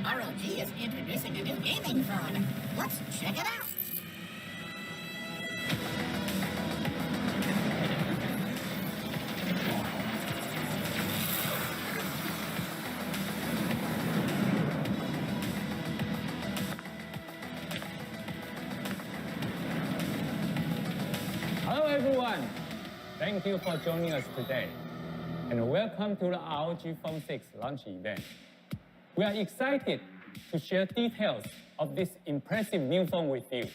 ROG is introducing a new gaming phone. Let's check it out. Hello everyone! Thank you for joining us today, and welcome to the ROG Phone 6 launch event. We are excited to share details of this impressive new phone with you.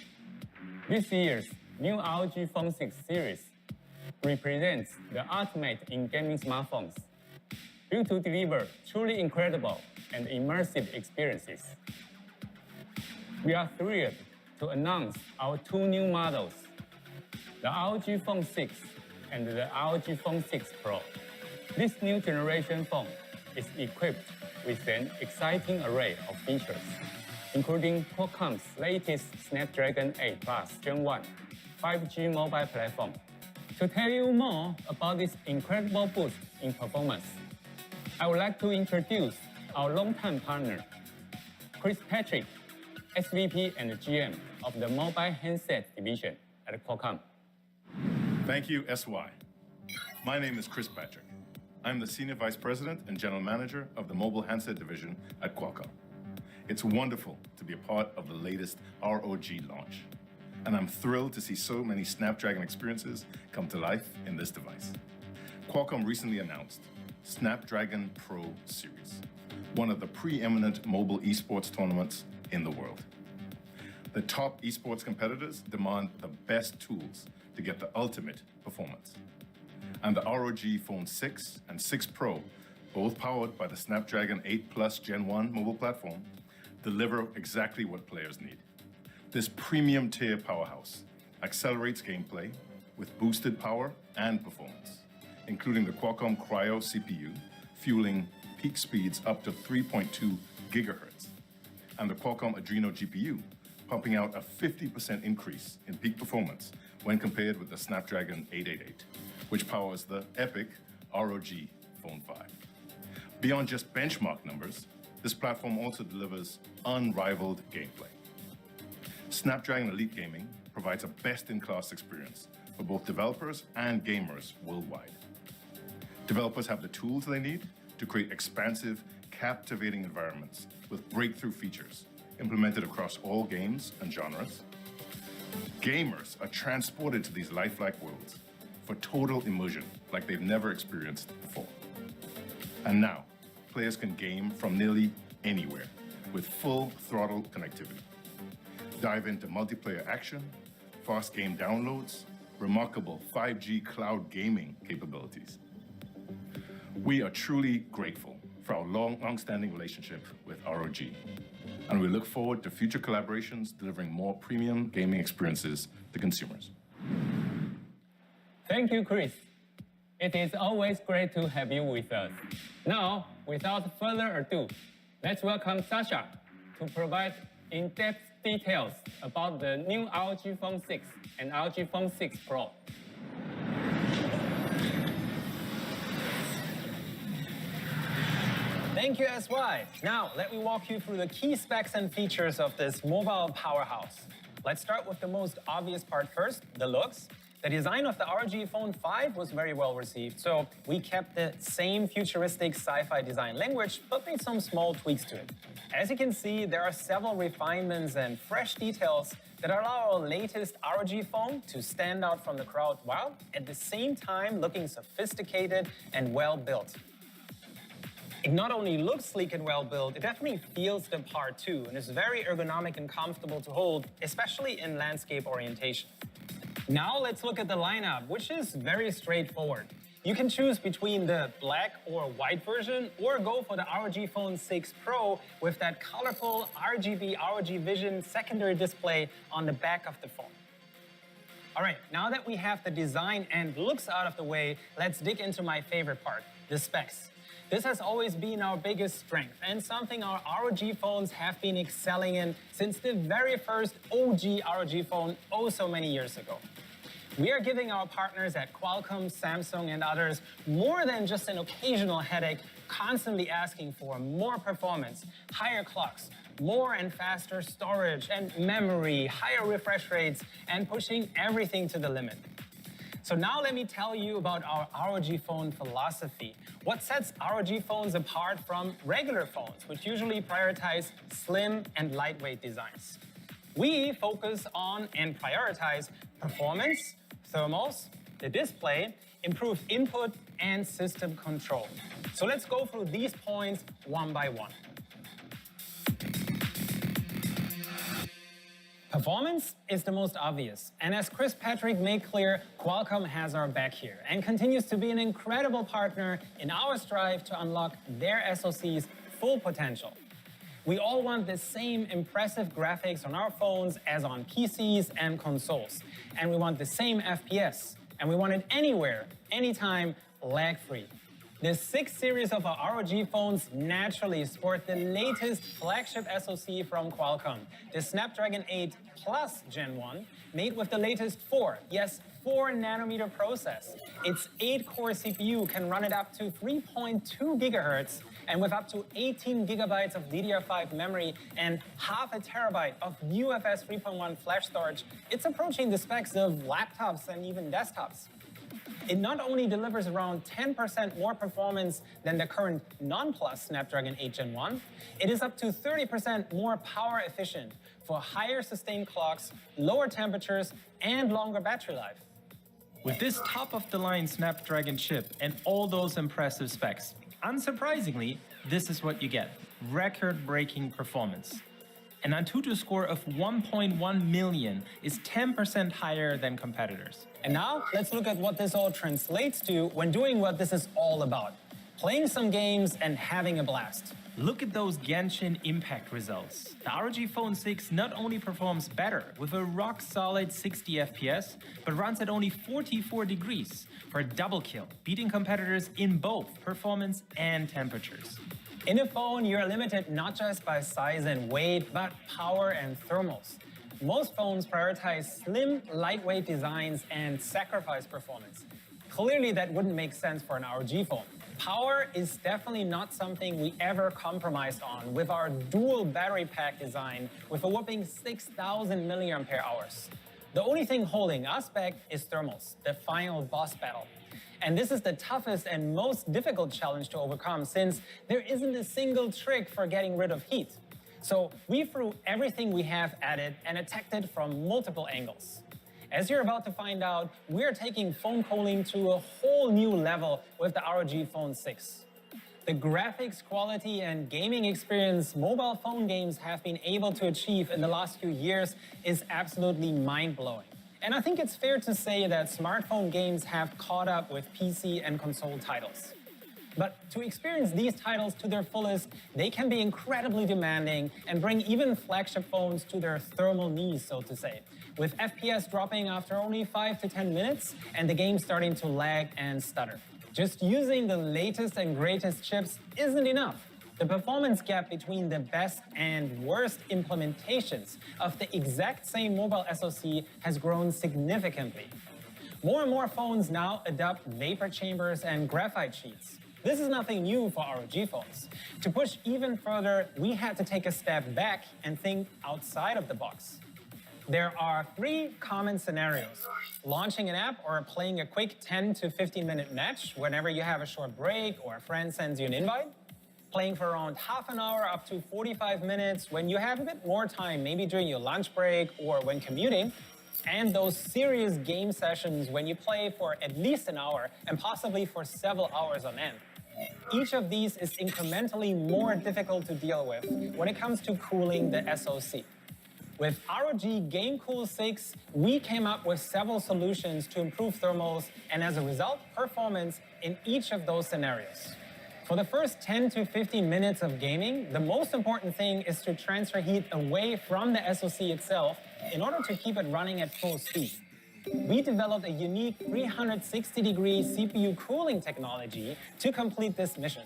This year's new ROG Phone 6 series represents the ultimate in gaming smartphones, built to deliver truly incredible and immersive experiences. We are thrilled to announce our two new models, the ROG Phone 6 and the ROG Phone 6 Pro. This new generation phone is equipped with an exciting array of features, including Qualcomm's latest Snapdragon 8 Plus Gen 1 5G mobile platform. To tell you more about this incredible boost in performance, I would like to introduce our longtime partner, Chris Patrick, SVP and GM of the Mobile Handset Division at Qualcomm. Thank you, SY. My name is Chris Patrick. I'm the Senior Vice President and General Manager of the Mobile Handset Division at Qualcomm. It's wonderful to be a part of the latest ROG launch, and I'm thrilled to see so many Snapdragon experiences come to life in this device. Qualcomm recently announced Snapdragon Pro Series, one of the preeminent mobile esports tournaments in the world. The top esports competitors demand the best tools to get the ultimate performance. And the ROG Phone 6 and 6 Pro, both powered by the Snapdragon 8 Plus Gen 1 mobile platform, deliver exactly what players need. This premium tier powerhouse accelerates gameplay with boosted power and performance, including the Qualcomm Cryo CPU, fueling peak speeds up to 3.2 gigahertz, and the Qualcomm Adreno GPU, pumping out a 50% increase in peak performance when compared with the Snapdragon 888, which powers the epic ROG Phone 5. Beyond just benchmark numbers, this platform also delivers unrivaled gameplay. Snapdragon Elite Gaming provides a best-in-class experience for both developers and gamers worldwide. Developers have the tools they need to create expansive, captivating environments with breakthrough features implemented across all games and genres. Gamers are transported to these lifelike worlds for total immersion like they've never experienced before. And now, players can game from nearly anywhere with full throttle connectivity. Dive into multiplayer action, fast game downloads, remarkable 5G cloud gaming capabilities. We are truly grateful for our long-standing relationship with ROG, and we look forward to future collaborations delivering more premium gaming experiences to consumers. Thank you, Chris. It is always great to have you with us. Now, without further ado, let's welcome Sasha to provide in-depth details about the new ROG Phone 6 and ROG Phone 6 Pro. Thank you, SY. Now, let me walk you through the key specs and features of this mobile powerhouse. Let's start with the most obvious part first, the looks. The design of the ROG Phone 5 was very well received, so we kept the same futuristic sci-fi design language, but made some small tweaks to it. As you can see, there are several refinements and fresh details that allow our latest ROG phone to stand out from the crowd while at the same time looking sophisticated and well built. It not only looks sleek and well built, it definitely feels the part too, and is very ergonomic and comfortable to hold, especially in landscape orientation. Now let's look at the lineup, which is very straightforward. You can choose between the black or white version, or go for the ROG Phone 6 Pro with that colorful RGB ROG Vision secondary display on the back of the phone. All right, now that we have the design and looks out of the way, let's dig into my favorite part, the specs. This has always been our biggest strength and something our ROG phones have been excelling in since the very first OG ROG phone oh so many years ago. We are giving our partners at Qualcomm, Samsung, and others more than just an occasional headache constantly asking for more performance, higher clocks, more and faster storage and memory, higher refresh rates, and pushing everything to the limit. So now let me tell you about our ROG Phone philosophy. What sets ROG phones apart from regular phones, which usually prioritize slim and lightweight designs. We focus on and prioritize performance, thermals, the display, improved input, and system control. So let's go through these points one by one. Performance is the most obvious, and as Chris Patrick made clear, Qualcomm has our back here and continues to be an incredible partner in our strive to unlock their SoC's full potential. We all want the same impressive graphics on our phones as on PCs and consoles, and we want the same FPS, and we want it anywhere, anytime, lag-free. The 6 series of our ROG phones naturally sport the latest flagship SoC from Qualcomm, the Snapdragon 8 Plus Gen 1, made with the latest 4 nanometer process. Its 8-core CPU can run it up to 3.2 gigahertz, and with up to 18 gigabytes of DDR5 memory and half a terabyte of UFS 3.1 flash storage, it's approaching the specs of laptops and even desktops. It not only delivers around 10% more performance than the current non-Plus Snapdragon 8 Gen 1, it is up to 30% more power efficient for higher sustained clocks, lower temperatures, and longer battery life. With this top-of-the-line Snapdragon chip and all those impressive specs, unsurprisingly, this is what you get: record-breaking performance. An Antutu score of 1.1 million is 10% higher than competitors. And now, let's look at what this all translates to when doing what this is all about: playing some games and having a blast. Look at those Genshin Impact results. The ROG Phone 6 not only performs better with a rock-solid 60 FPS, but runs at only 44 degrees for a double kill, beating competitors in both performance and temperatures. In a phone, you're limited not just by size and weight, but power and thermals. Most phones prioritize slim, lightweight designs and sacrifice performance. Clearly, that wouldn't make sense for an ROG phone. Power is definitely not something we ever compromised on with our dual battery pack design with a whopping 6,000 milliampere hours. The only thing holding us back is thermals, the final boss battle. And this is the toughest and most difficult challenge to overcome, since there isn't a single trick for getting rid of heat. So we threw everything we have at it and attacked it from multiple angles. As you're about to find out, we're taking phone cooling to a whole new level with the ROG Phone 6. The graphics quality and gaming experience mobile phone games have been able to achieve in the last few years is absolutely mind-blowing. And I think it's fair to say that smartphone games have caught up with PC and console titles. But to experience these titles to their fullest, they can be incredibly demanding and bring even flagship phones to their thermal knees, so to say, with FPS dropping after only 5 to 10 minutes and the game starting to lag and stutter. Just using the latest and greatest chips isn't enough. The performance gap between the best and worst implementations of the exact same mobile SoC has grown significantly. More and more phones now adopt vapor chambers and graphite sheets. This is nothing new for ROG phones. To push even further, we had to take a step back and think outside of the box. There are 3 common scenarios: launching an app or playing a quick 10 to 15-minute match whenever you have a short break or a friend sends you an invite, playing for around half an hour up to 45 minutes when you have a bit more time, maybe during your lunch break or when commuting, and those serious game sessions when you play for at least an hour and possibly for several hours on end. Each of these is incrementally more difficult to deal with when it comes to cooling the SoC. With ROG GameCool 6, we came up with several solutions to improve thermals and, as a result, performance in each of those scenarios. For the first 10 to 15 minutes of gaming, the most important thing is to transfer heat away from the SoC itself in order to keep it running at full speed. We developed a unique 360-degree CPU cooling technology to complete this mission.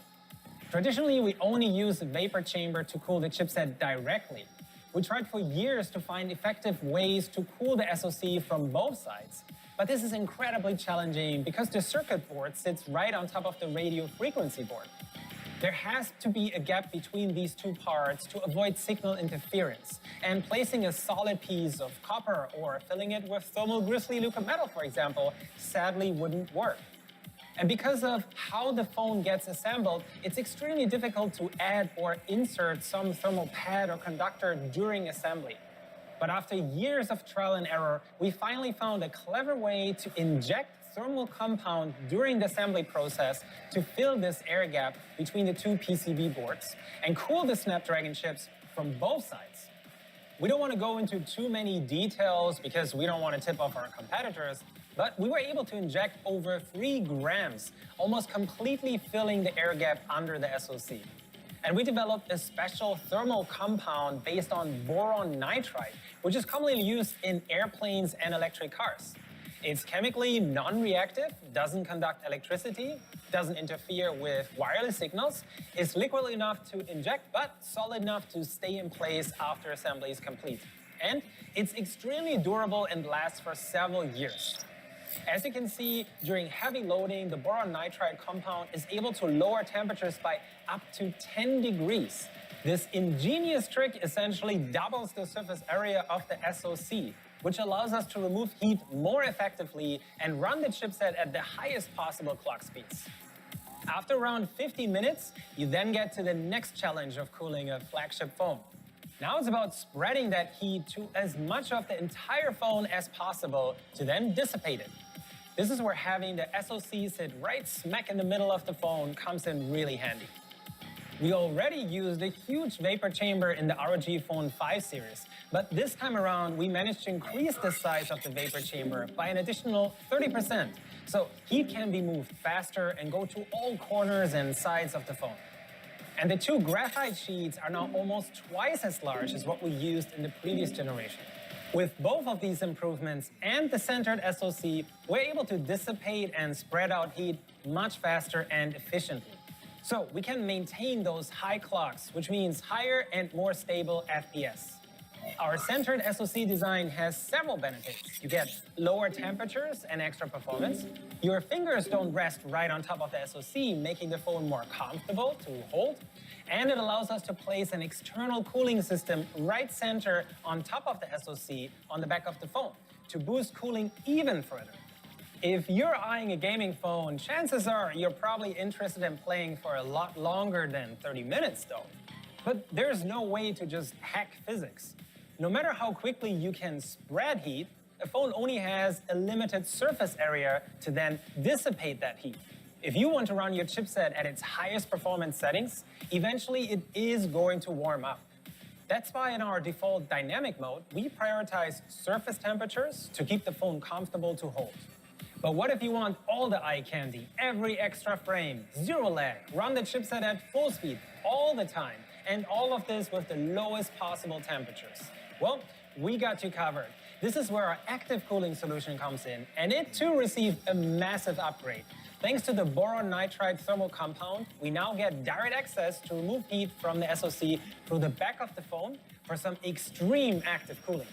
Traditionally, we only use a vapor chamber to cool the chipset directly. We tried for years to find effective ways to cool the SoC from both sides. But this is incredibly challenging because the circuit board sits right on top of the radio frequency board. There has to be a gap between these two parts to avoid signal interference, and placing a solid piece of copper or filling it with thermal grizzly liquid metal, for example, sadly wouldn't work. And because of how the phone gets assembled, it's extremely difficult to add or insert some thermal pad or conductor during assembly. But after years of trial and error, we finally found a clever way to inject thermal compound during the assembly process to fill this air gap between the two PCB boards and cool the Snapdragon chips from both sides. We don't want to go into too many details because we don't want to tip off our competitors, but we were able to inject over 3 grams, almost completely filling the air gap under the SoC. And we developed a special thermal compound based on boron nitride, which is commonly used in airplanes and electric cars. It's chemically non-reactive, doesn't conduct electricity, doesn't interfere with wireless signals, is liquid enough to inject, but solid enough to stay in place after assembly is complete. And it's extremely durable and lasts for several years. As you can see, during heavy loading, the boron nitride compound is able to lower temperatures by up to 10 degrees. This ingenious trick essentially doubles the surface area of the SoC, which allows us to remove heat more effectively and run the chipset at the highest possible clock speeds. After around 50 minutes, you then get to the next challenge of cooling a flagship phone. Now it's about spreading that heat to as much of the entire phone as possible to then dissipate it. This is where having the SoC sit right smack in the middle of the phone comes in really handy. We already used a huge vapor chamber in the ROG Phone 5 series, but this time around we managed to increase the size of the vapor chamber by an additional 30%, so heat can be moved faster and go to all corners and sides of the phone. And the 2 graphite sheets are now almost twice as large as what we used in the previous generation. With both of these improvements and the centered SoC, we're able to dissipate and spread out heat much faster and efficiently. So we can maintain those high clocks, which means higher and more stable FPS. Our centered SoC design has several benefits. You get lower temperatures and extra performance. Your fingers don't rest right on top of the SoC, making the phone more comfortable to hold. And it allows us to place an external cooling system right center on top of the SoC on the back of the phone to boost cooling even further. If you're eyeing a gaming phone, chances are you're probably interested in playing for a lot longer than 30 minutes though. But there's no way to just hack physics. No matter how quickly you can spread heat, a phone only has a limited surface area to then dissipate that heat. If you want to run your chipset at its highest performance settings, eventually it is going to warm up. That's why in our default dynamic mode, we prioritize surface temperatures to keep the phone comfortable to hold. But what if you want all the eye candy, every extra frame, zero lag, run the chipset at full speed all the time, and all of this with the lowest possible temperatures? Well, we got you covered. This is where our active cooling solution comes in, and it too received a massive upgrade. Thanks to the boron nitride thermal compound, we now get direct access to remove heat from the SoC through the back of the phone for some extreme active cooling.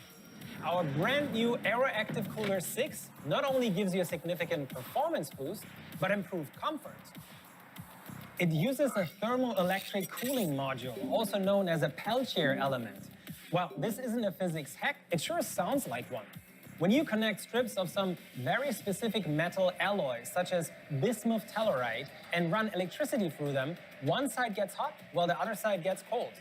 Our brand new Aero Active Cooler 6 not only gives you a significant performance boost, but improved comfort. It uses a thermoelectric cooling module, also known as a Peltier element. While this isn't a physics hack, it sure sounds like one. When you connect strips of some very specific metal alloys, such as bismuth telluride, and run electricity through them, one side gets hot while the other side gets cold.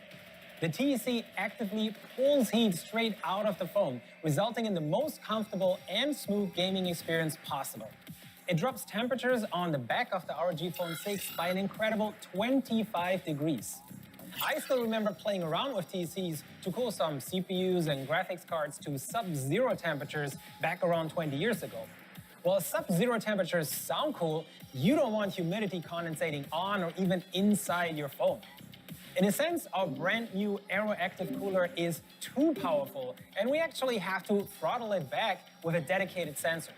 The TEC actively pulls heat straight out of the phone, resulting in the most comfortable and smooth gaming experience possible. It drops temperatures on the back of the ROG Phone 6 by an incredible 25 degrees. I still remember playing around with TECs to cool some CPUs and graphics cards to sub-zero temperatures back around 20 years ago. While sub-zero temperatures sound cool, you don't want humidity condensating on or even inside your phone. In a sense, our brand new Aero Active Cooler is too powerful, and we actually have to throttle it back with a dedicated sensor.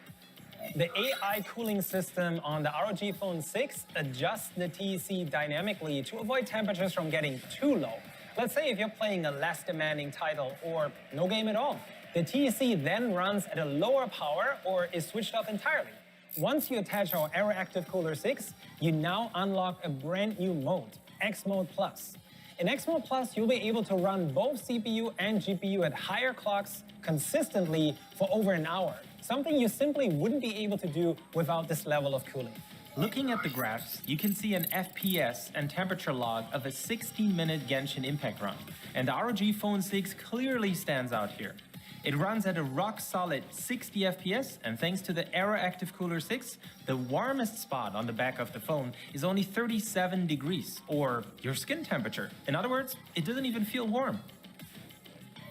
The AI cooling system on the ROG Phone 6 adjusts the TEC dynamically to avoid temperatures from getting too low. Let's say if you're playing a less demanding title or no game at all. The TEC then runs at a lower power or is switched off entirely. Once you attach our Aero Active Cooler 6, you now unlock a brand new mode, X Mode Plus. In X Mode Plus, you'll be able to run both CPU and GPU at higher clocks consistently for over an hour, something you simply wouldn't be able to do without this level of cooling. Looking at the graphs, you can see an FPS and temperature log of a 16-minute Genshin Impact run, and the ROG Phone 6 clearly stands out here. It runs at a rock-solid 60 FPS, and thanks to the Aero Active Cooler 6, the warmest spot on the back of the phone is only 37 degrees, or your skin temperature. In other words, it doesn't even feel warm.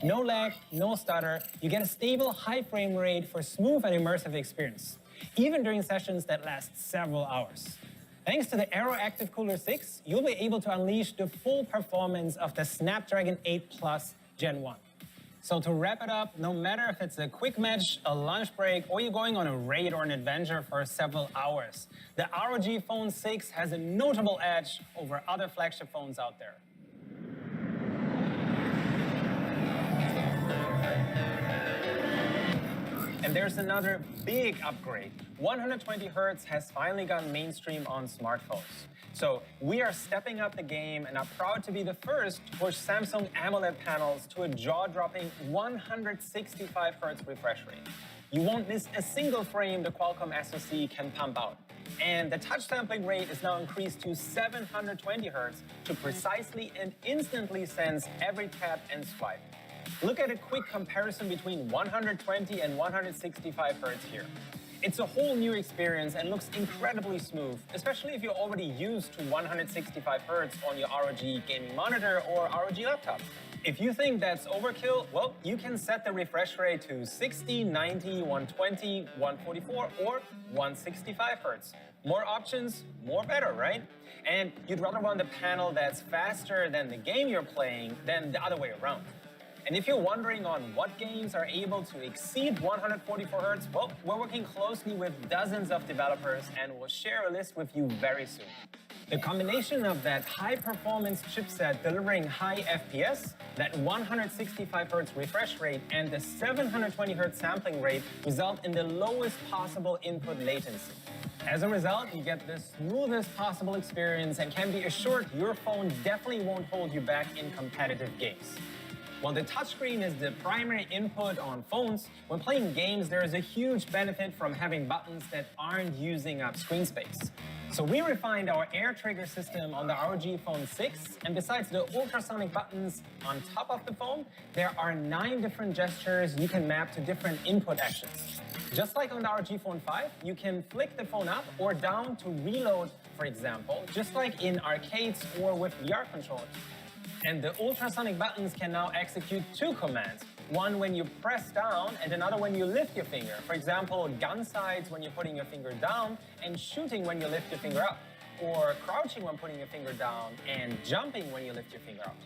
No lag, no stutter, you get a stable high frame rate for smooth and immersive experience, even during sessions that last several hours. Thanks to the Aero Active Cooler 6, you'll be able to unleash the full performance of the Snapdragon 8 Plus Gen 1. So to wrap it up, no matter if it's a quick match, a lunch break, or you're going on a raid or an adventure for several hours, the ROG Phone 6 has a notable edge over other flagship phones out there. And there's another big upgrade. 120 Hz has finally gone mainstream on smartphones. So we are stepping up the game and are proud to be the first to push Samsung AMOLED panels to a jaw-dropping 165 Hz refresh rate. You won't miss a single frame the Qualcomm SoC can pump out. And the touch sampling rate is now increased to 720 Hz to precisely and instantly sense every tap and swipe. Look at a quick comparison between 120 and 165 Hz here. It's a whole new experience and looks incredibly smooth, especially if you're already used to 165 Hz on your ROG gaming monitor or ROG laptop. If you think that's overkill, well, you can set the refresh rate to 60, 90, 120, 144, or 165 Hz. More options, more better, right? And you'd rather want a panel that's faster than the game you're playing than the other way around. And if you're wondering on what games are able to exceed 144 Hz, well, we're working closely with dozens of developers and we'll share a list with you very soon. The combination of that high-performance chipset delivering high FPS, that 165 Hz refresh rate, and the 720 Hz sampling rate result in the lowest possible input latency. As a result, you get the smoothest possible experience and can be assured your phone definitely won't hold you back in competitive games. While the touchscreen is the primary input on phones, when playing games, there is a huge benefit from having buttons that aren't using up screen space. So we refined our air trigger system on the ROG Phone 6, and besides the ultrasonic buttons on top of the phone, there are 9 different gestures you can map to different input actions. Just like on the ROG Phone 5, you can flick the phone up or down to reload, for example, just like in arcades or with VR controllers. And the ultrasonic buttons can now execute 2 commands. One when you press down and another when you lift your finger. For example, gun sights when you're putting your finger down and shooting when you lift your finger up. Or crouching when putting your finger down and jumping when you lift your finger up.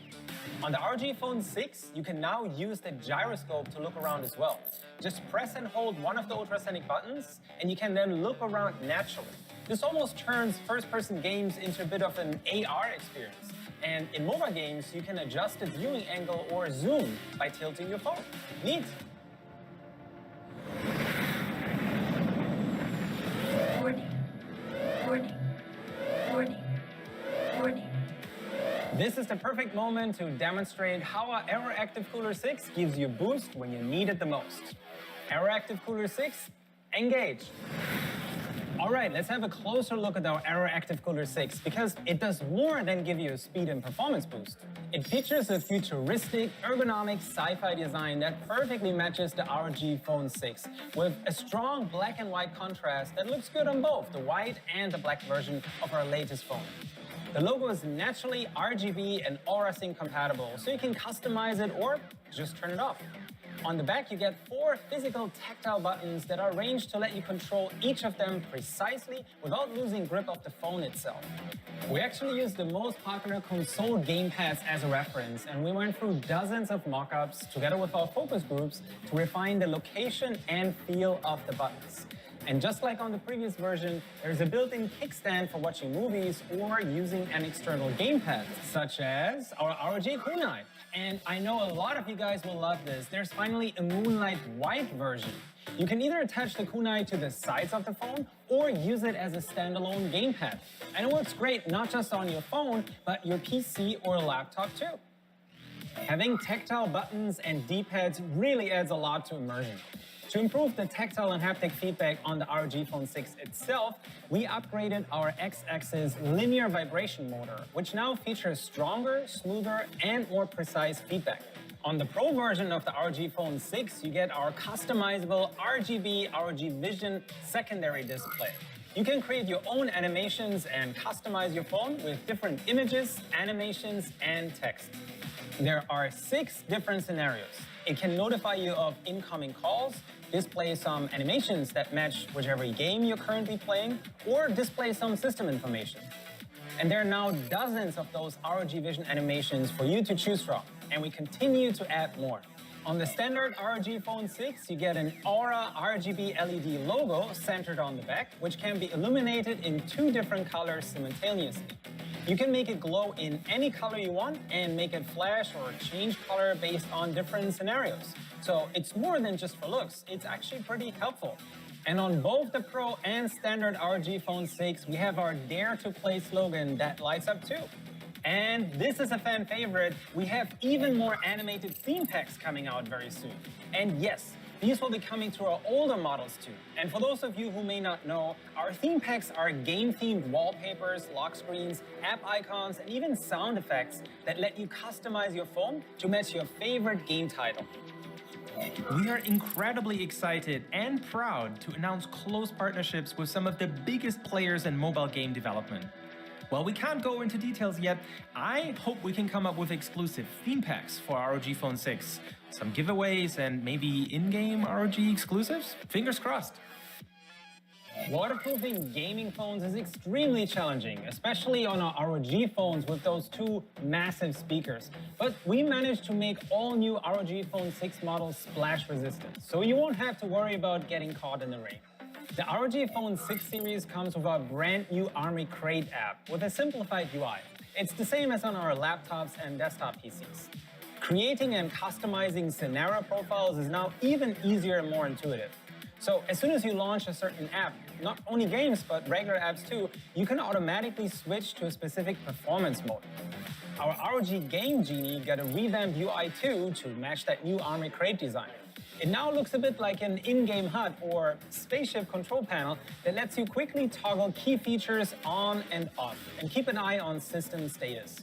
On the ROG Phone 6, you can now use the gyroscope to look around as well. Just press and hold one of the ultrasonic buttons and you can then look around naturally. This almost turns first-person games into a bit of an AR experience. And in mobile games, you can adjust the viewing angle or zoom by tilting your phone. Neat! This is the perfect moment to demonstrate how our Aero Active Cooler 6 gives you a boost when you need it the most. Aero Active Cooler 6, engage! All right, let's have a closer look at our Aero Active Cooler 6 because it does more than give you a speed and performance boost. It features a futuristic, ergonomic sci-fi design that perfectly matches the ROG Phone 6 with a strong black and white contrast that looks good on both the white and the black version of our latest phone. The logo is naturally RGB and Aura Sync compatible, so you can customize it or just turn it off. On the back, you get 4 physical tactile buttons that are arranged to let you control each of them precisely without losing grip of the phone itself. We actually used the most popular console gamepads as a reference, and we went through dozens of mock-ups together with our focus groups to refine the location and feel of the buttons. And just like on the previous version, there's a built-in kickstand for watching movies or using an external gamepad, such as our ROG Kunai. And I know a lot of you guys will love this. There's finally a Moonlight White version. You can either attach the kunai to the sides of the phone or use it as a standalone gamepad. And it works great not just on your phone, but your PC or laptop too. Having tactile buttons and D-pads really adds a lot to immersion. To improve the tactile and haptic feedback on the ROG Phone 6 itself, we upgraded our X-axis linear vibration motor, which now features stronger, smoother, and more precise feedback. On the Pro version of the ROG Phone 6, you get our customizable RGB ROG Vision secondary display. You can create your own animations and customize your phone with different images, animations, and text. There are 6 different scenarios. It can notify you of incoming calls, display some animations that match whichever game you're currently playing, or display some system information. And there are now dozens of those ROG Vision animations for you to choose from, and we continue to add more. On the standard ROG Phone 6, you get an Aura RGB LED logo centered on the back, which can be illuminated in 2 different colors simultaneously. You can make it glow in any color you want and make it flash or change color based on different scenarios. So it's more than just for looks, it's actually pretty helpful. And on both the Pro and standard ROG Phone 6, we have our Dare to Play slogan that lights up too. And this is a fan favorite, we have even more animated theme packs coming out very soon. And yes, these will be coming to our older models too. And for those of you who may not know, our theme packs are game-themed wallpapers, lock screens, app icons, and even sound effects that let you customize your phone to match your favorite game title. We are incredibly excited and proud to announce close partnerships with some of the biggest players in mobile game development. While we can't go into details yet, I hope we can come up with exclusive theme packs for ROG Phone 6, some giveaways, and maybe in-game ROG exclusives? Fingers crossed. Waterproofing gaming phones is extremely challenging, especially on our ROG phones with those 2 massive speakers. But we managed to make all new ROG Phone 6 models splash resistant, so you won't have to worry about getting caught in the rain. The ROG Phone 6 series comes with our brand new Army Crate app with a simplified UI. It's the same as on our laptops and desktop PCs. Creating and customizing scenario profiles is now even easier and more intuitive. So as soon as you launch a certain app, not only games, but regular apps too, you can automatically switch to a specific performance mode. Our ROG Game Genie got a revamped UI too to match that new Army Crate design. It now looks a bit like an in-game HUD or spaceship control panel that lets you quickly toggle key features on and off and keep an eye on system status.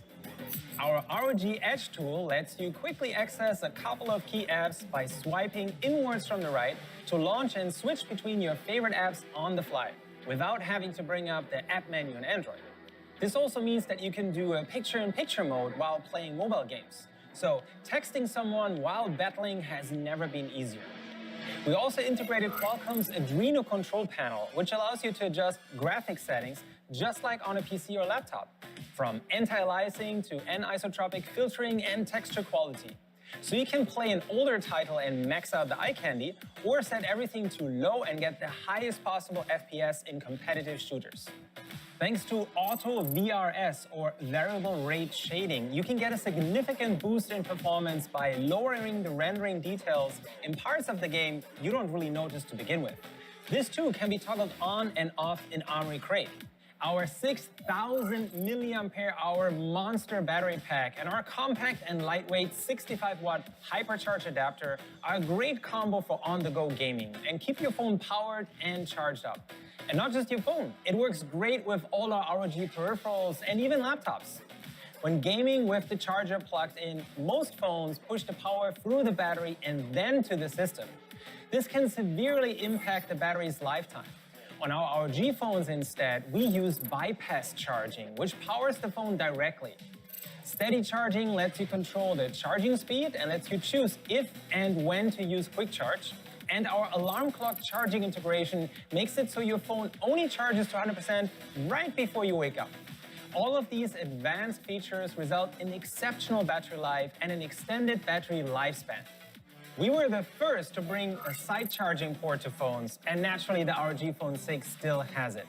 Our ROG Edge tool lets you quickly access a couple of key apps by swiping inwards from the right to launch and switch between your favorite apps on the fly without having to bring up the app menu on Android. This also means that you can do a picture-in-picture mode while playing mobile games. So texting someone while battling has never been easier. We also integrated Qualcomm's Adreno control panel, which allows you to adjust graphics settings just like on a PC or laptop, from anti-aliasing to anisotropic filtering and texture quality. So you can play an older title and max out the eye candy, or set everything to low and get the highest possible FPS in competitive shooters. Thanks to Auto VRS, or Variable Rate Shading, you can get a significant boost in performance by lowering the rendering details in parts of the game you don't really notice to begin with. This too can be toggled on and off in Army Crate. Our 6,000 mAh monster battery pack and our compact and lightweight 65-watt hypercharge adapter are a great combo for on-the-go gaming and keep your phone powered and charged up. And not just your phone, it works great with all our ROG peripherals and even laptops. When gaming with the charger plugged in, most phones push the power through the battery and then to the system. This can severely impact the battery's lifetime. On our ROG phones instead, we use bypass charging, which powers the phone directly. Steady charging lets you control the charging speed and lets you choose if and when to use quick charge. And our alarm clock charging integration makes it so your phone only charges to 100% right before you wake up. All of these advanced features result in exceptional battery life and an extended battery lifespan. We were the first to bring a side charging port to phones, and naturally the ROG Phone 6 still has it.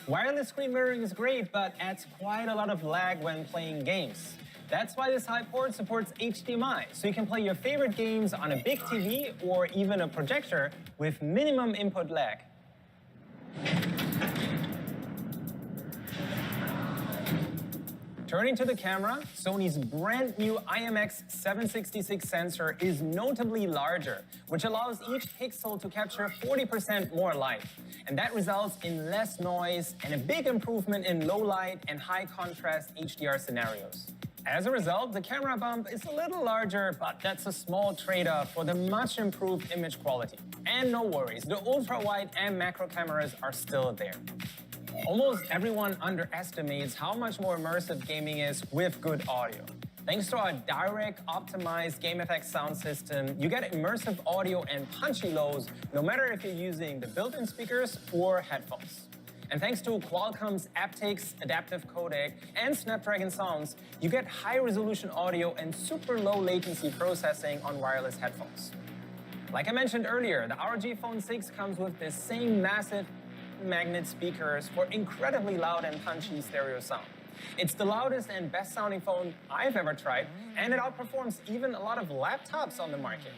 Wireless screen mirroring is great, but adds quite a lot of lag when playing games. That's why this high port supports HDMI, so you can play your favorite games on a big TV or even a projector with minimum input lag. Turning to the camera, Sony's brand new IMX766 sensor is notably larger, which allows each pixel to capture 40% more light. And that results in less noise and a big improvement in low light and high contrast HDR scenarios. As a result, the camera bump is a little larger, but that's a small trade-off for the much improved image quality. And no worries, the ultra-wide and macro cameras are still there. Almost everyone underestimates how much more immersive gaming is with good audio. Thanks to our direct optimized game effects sound system, you get immersive audio and punchy lows no matter if you're using the built-in speakers or headphones. And thanks to Qualcomm's aptX adaptive codec and Snapdragon sounds, you get high-resolution audio and super low latency processing on wireless headphones. Like I mentioned earlier, the ROG Phone 6 comes with the same massive magnet speakers for incredibly loud and punchy stereo sound. It's the loudest and best sounding phone I've ever tried, and it outperforms even a lot of laptops on the market.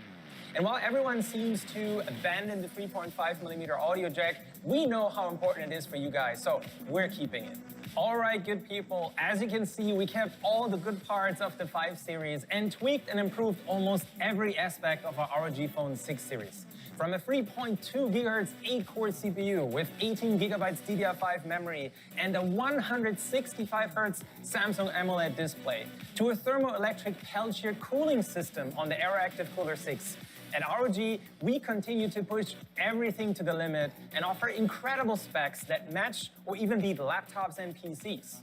And while everyone seems to abandon the 3.5mm audio jack, we know how important it is for you guys, so we're keeping it. All right, good people, as you can see, we kept all the good parts of the 5 series and tweaked and improved almost every aspect of our ROG Phone 6 series. From a 3.2 GHz 8-core CPU with 18 GB DDR5 memory and a 165 Hz Samsung AMOLED display, to a thermoelectric Peltier cooling system on the AeroActive Cooler 6. At ROG, we continue to push everything to the limit and offer incredible specs that match or even beat laptops and PCs.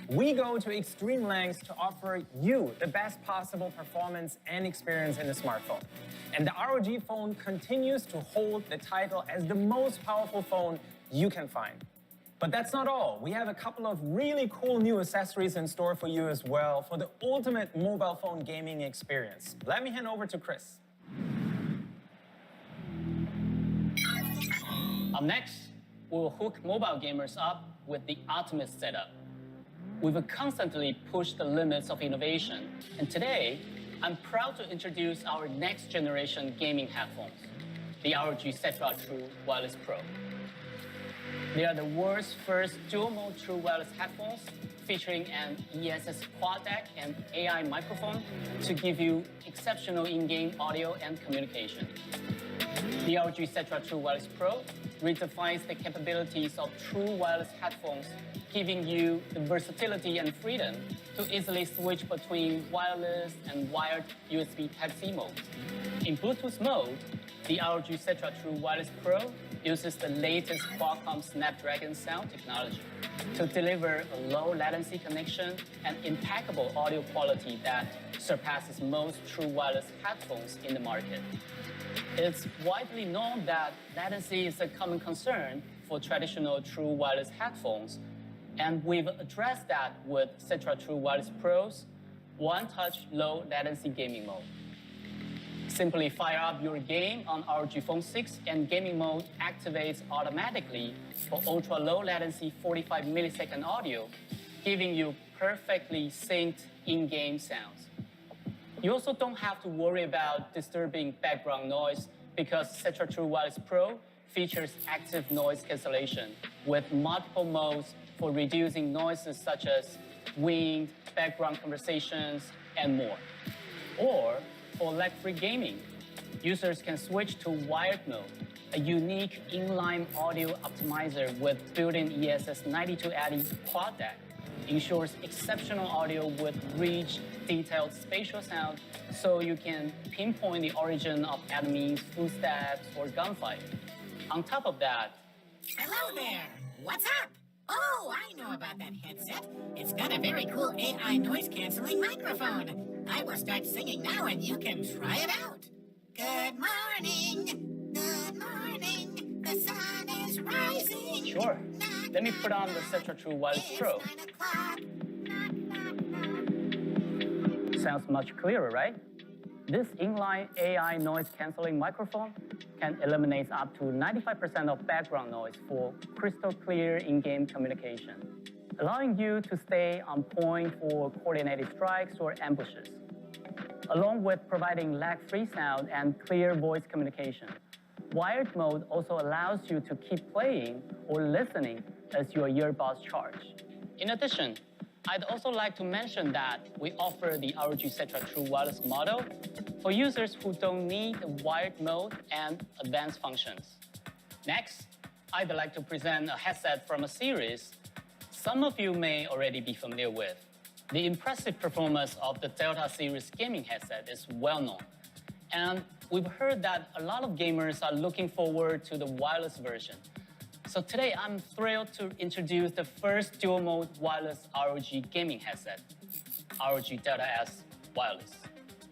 We go to extreme lengths to offer you the best possible performance and experience in a smartphone. And the ROG Phone continues to hold the title as the most powerful phone you can find. But that's not all. We have a couple of really cool new accessories in store for you as well for the ultimate mobile phone gaming experience. Let me hand over to Chris. Up next, we will hook mobile gamers up with the ultimate setup. We've constantly pushed the limits of innovation, and today, I'm proud to introduce our next generation gaming headphones, the ROG Cetra True Wireless Pro. They are the world's first dual-mode true wireless headphones featuring an ESS quad-deck and AI microphone to give you exceptional in-game audio and communication. The ROG Cetra True Wireless Pro redefines the capabilities of true wireless headphones, giving you the versatility and freedom to easily switch between wireless and wired USB Type-C modes. In Bluetooth mode, the ROG Cetra True Wireless Pro uses the latest Qualcomm Snapdragon sound technology to deliver a low latency connection and impeccable audio quality that surpasses most true wireless headphones in the market. It's widely known that latency is a common concern for traditional true wireless headphones, and we've addressed that with Cetra True Wireless Pro's one-touch low latency gaming mode. Simply fire up your game on ROG Phone 6 and gaming mode activates automatically for ultra-low latency 45 millisecond audio, giving you perfectly synced in-game sounds. You also don't have to worry about disturbing background noise because Cetra True Wireless Pro features active noise cancellation with multiple modes for reducing noises such as wind, background conversations, and more. Or for lag-free gaming, users can switch to wired mode, a unique inline audio optimizer with built-in ESS 9280 quad deck. Ensures exceptional audio with rich, detailed spatial sound, so you can pinpoint the origin of enemies, footsteps, or gunfight. On top of that, Hello there. What's up? Oh, I know about that headset. It's got a very cool AI noise-canceling microphone. I will start singing now, and you can try it out. Good morning. Good morning. The sun is rising. sure, let me put on the Cetra True Wireless Pro. It's 9 o'clock. Sounds much clearer, right? This inline AI noise-canceling microphone can eliminate up to 95% of background noise for crystal clear in-game communication. allowing you to stay on point for coordinated strikes or ambushes, along with providing lag-free sound and clear voice communication. Wired mode also allows you to keep playing or listening as your earbuds charge. In addition, I'd also like to mention that we offer the ROG Cetra True Wireless model for users who don't need a wired mode and advanced functions. Next, I'd like to present a headset from a series some of you may already be familiar with. The impressive performance of the Delta series gaming headset is well known, and we've heard that a lot of gamers are looking forward to the wireless version. So today, I'm thrilled to introduce the first dual-mode wireless ROG gaming headset, ROG Delta S Wireless.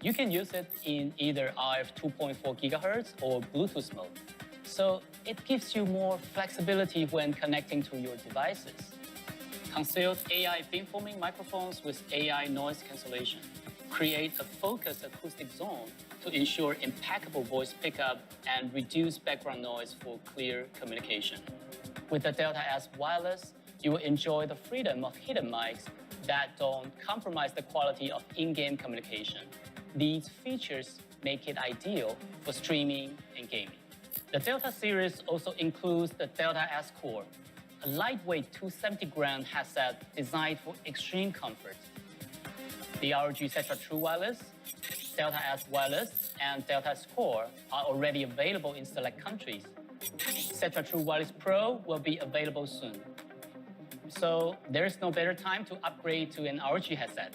You can use it in either RF 2.4 GHz or Bluetooth mode, so it gives you more flexibility when connecting to your devices. Concealed AI beamforming microphones with AI noise cancellation create a focused acoustic zone to ensure impeccable voice pickup and reduce background noise for clear communication. With the Delta S Wireless, you will enjoy the freedom of hidden mics that don't compromise the quality of in-game communication. These features make it ideal for streaming and gaming. The Delta series also includes the Delta S Core, a lightweight 270-gram headset designed for extreme comfort. The ROG Cetra True Wireless, Delta S Wireless, and Delta S Core are already available in select countries. Cetra True Wireless Pro will be available soon. So there's no better time to upgrade to an ROG headset.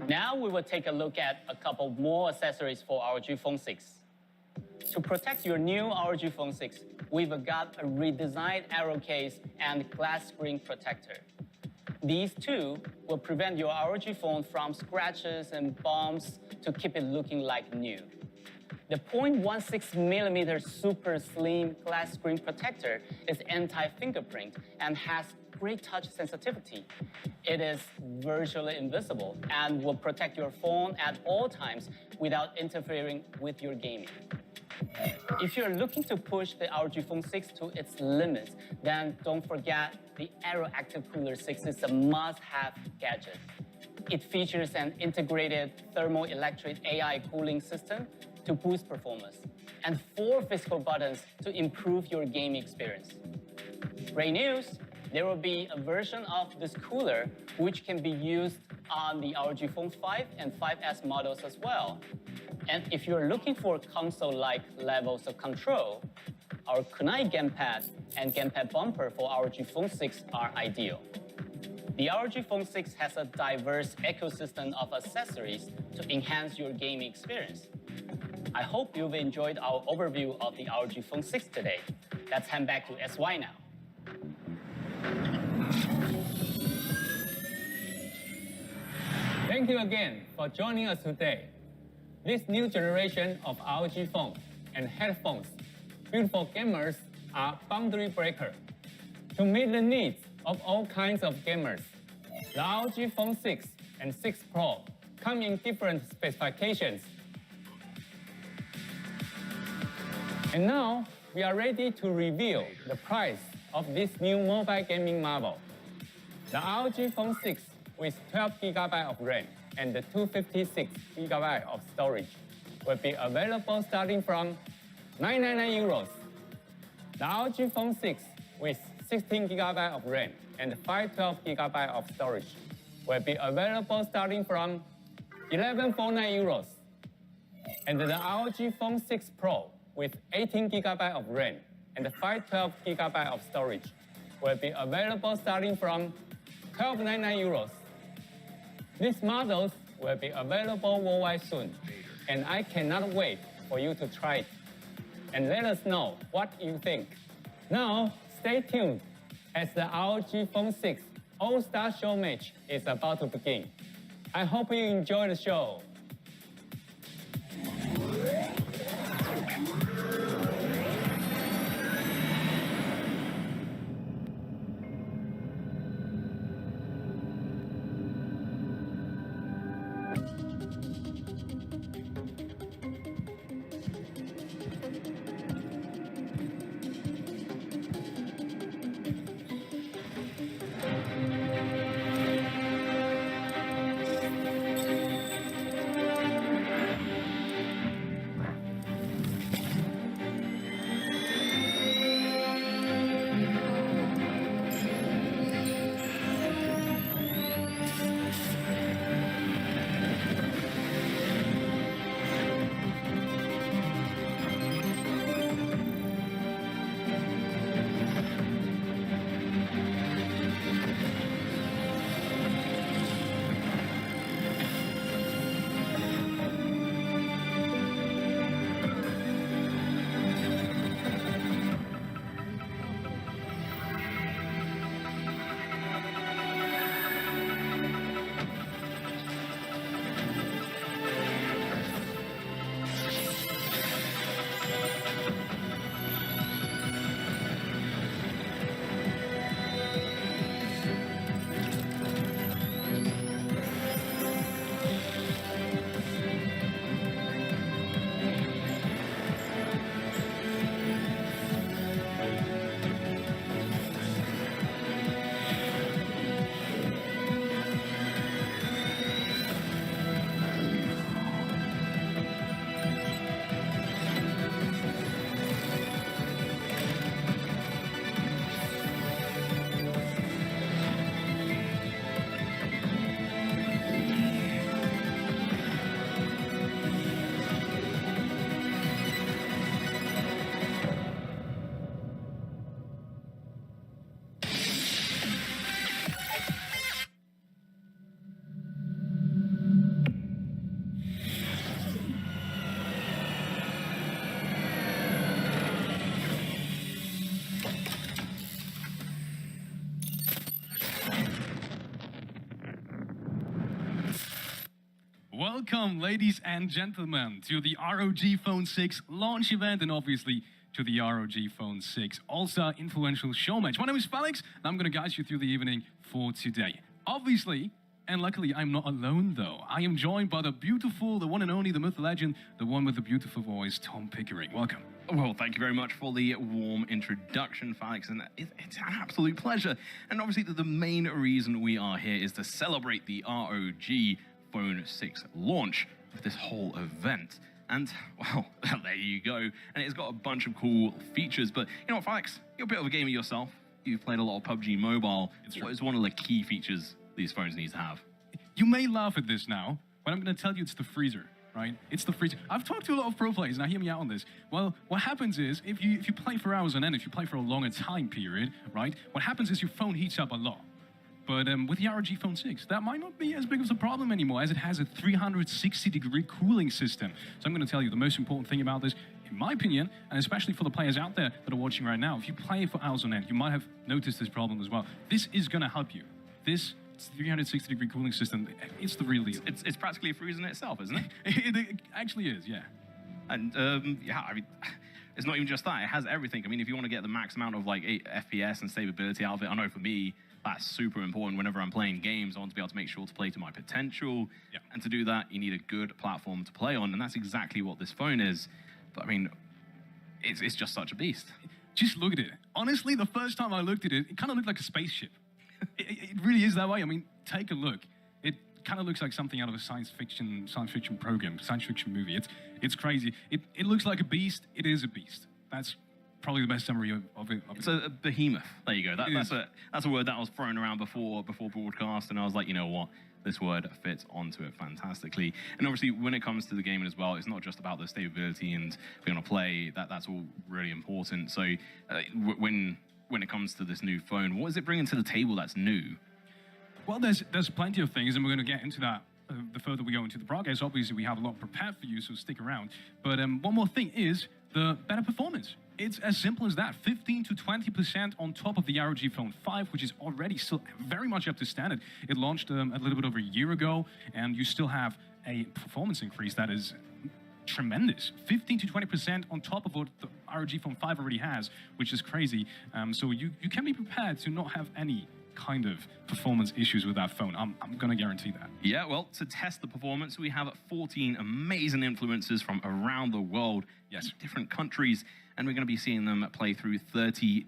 Now we will take a look at a couple more accessories for ROG Phone 6. To protect your new ROG Phone 6, we've got a redesigned arrow case and glass screen protector. These two will prevent your ROG phone from scratches and bumps to keep it looking like new. The 0.16mm super slim glass screen protector is anti-fingerprint and has great touch sensitivity. It is virtually invisible and will protect your phone at all times without interfering with your gaming. If you're looking to push the ROG Phone 6 to its limits, then don't forget the Aero Active Cooler 6 is a must-have gadget. It features an integrated thermoelectric AI cooling system to boost performance, and 4 physical buttons to improve your gaming experience. Great news! There will be a version of this cooler which can be used on the ROG Phone 5 and 5S models as well. And if you're looking for console-like levels of control, our kunai gamepad and gamepad bumper for ROG Phone 6 are ideal. The ROG Phone 6 has a diverse ecosystem of accessories to enhance your gaming experience. I hope you've enjoyed our overview of the ROG Phone 6 today. Let's hand back to SY now. Thank you again for joining us today. This new generation of ROG phone and headphones built for gamers are boundary breaker. To meet the needs of all kinds of gamers, the ROG Phone 6 and 6 Pro come in different specifications. And now, we are ready to reveal the price of this new mobile gaming marvel. The ROG Phone 6 with 12 GB of RAM and 256 GB of storage will be available starting from €999. The ROG Phone 6 with 16 GB of RAM and 512 GB of storage will be available starting from €1149. And the ROG Phone 6 Pro with 18 GB of RAM and 512 GB of storage will be available starting from €1299. These models will be available worldwide soon, and I cannot wait for you to try it. And let us know what you think. Now, stay tuned as the ROG Phone 6 All-Star Show match is about to begin. I hope you enjoy the show. Welcome, ladies and gentlemen, to the ROG Phone 6 launch event and obviously to the ROG Phone 6 All-Star Influential Show Match. My name is Felix, and I'm going to guide you through the evening for today. Obviously, and luckily, I'm not alone, though. I am joined by the beautiful, the one and only, the myth legend, the one with the beautiful voice, Tom Pickering. Welcome. Well, thank you very much for the warm introduction, Felix, and it's an absolute pleasure. And obviously, the main reason we are here is to celebrate the ROG Phone 6 launch of this whole event. And, well, there you go. And it's got a bunch of cool features. But, you know what, Felix, you're a bit of a gamer yourself. You've played a lot of PUBG Mobile. What is one of the key features these phones need to have? You may laugh at this now, but I'm going to tell you it's the freezer, right? It's the freezer. I've talked to a lot of pro players, now hear me out on this. Well, what happens is, if you play for hours on end, if you play for a longer time period, right, what happens is your phone heats up a lot. But with the ROG Phone 6, that might not be as big of a problem anymore, as it has a 360-degree cooling system. So I'm going to tell you the most important thing about this, in my opinion, and especially for the players out there that are watching right now, if you play for hours on end, you might have noticed this problem as well. This is going to help you. This 360-degree cooling system, it's the real deal. It's practically a freezer in itself, isn't it? It actually is, yeah. And, yeah, I mean, it's not even just that. It has everything. I mean, if you want to get the max amount of, like, FPS and stability out of it, I know for me, that's super important. Whenever I'm playing games, I want to be able to make sure to play to my potential. Yeah. And to do that, you need a good platform to play on, and that's exactly what this phone is. But, I mean, it's just such a beast. Just look at it. Honestly, the first time I looked at it, it kind of looked like a spaceship. It really is that way. I mean, take a look. It kind of looks like something out of a science fiction program, science fiction movie. It's crazy. It looks like a beast. It is a beast. That's probably the best summary of it. It's a behemoth. There you go. That's a word that was thrown around before broadcast, and I was like, you know what? This word fits onto it fantastically. And obviously, when it comes to the gaming as well, it's not just about the stability and being able to play. That's all really important. So when it comes to this new phone, what is it bringing to the table that's new? Well, there's plenty of things, and we're going to get into that the further we go into the broadcast. Obviously, we have a lot prepared for you, so stick around. But one more thing is the better performance. It's as simple as that. 15 to 20% on top of the ROG Phone 5, which is already still very much up to standard. It launched a little bit over a year ago, and you still have a performance increase that is tremendous. 15 to 20% on top of what the ROG Phone 5 already has, which is crazy. So you can be prepared to not have any kind of performance issues with that phone. I'm going to guarantee that. Yeah, well, to test the performance, we have 14 amazing influencers from around the world, different countries, and we're going to be seeing them play through 30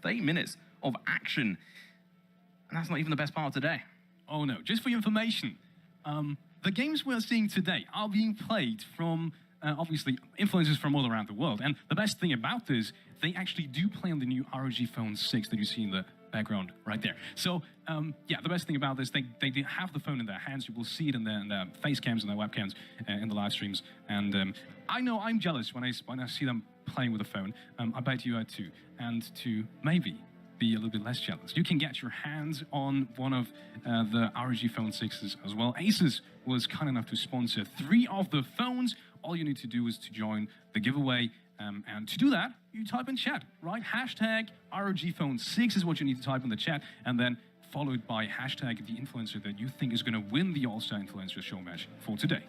minutes of action. And that's not even the best part of today. Oh, no. Just for your information, the games we're seeing today are being played from, obviously, influencers from all around the world. And the best thing about this, they actually do play on the new ROG Phone 6 that you see in the background right there. So, yeah, the best thing about this, they have the phone in their hands. You will see it in their face cams and their webcams in the live streams. And I know I'm jealous when I see them playing with the phone. I bet you are too. And to maybe be a little bit less jealous, you can get your hands on one of the ROG Phone 6s as well. Asus was kind enough to sponsor 3 of the phones. All you need to do is to join the giveaway. And to do that, you type in chat, right? Hashtag ROG Phone 6 is what you need to type in the chat, and then followed by hashtag the influencer that you think is going to win the All-Star Influencer Show Match for today.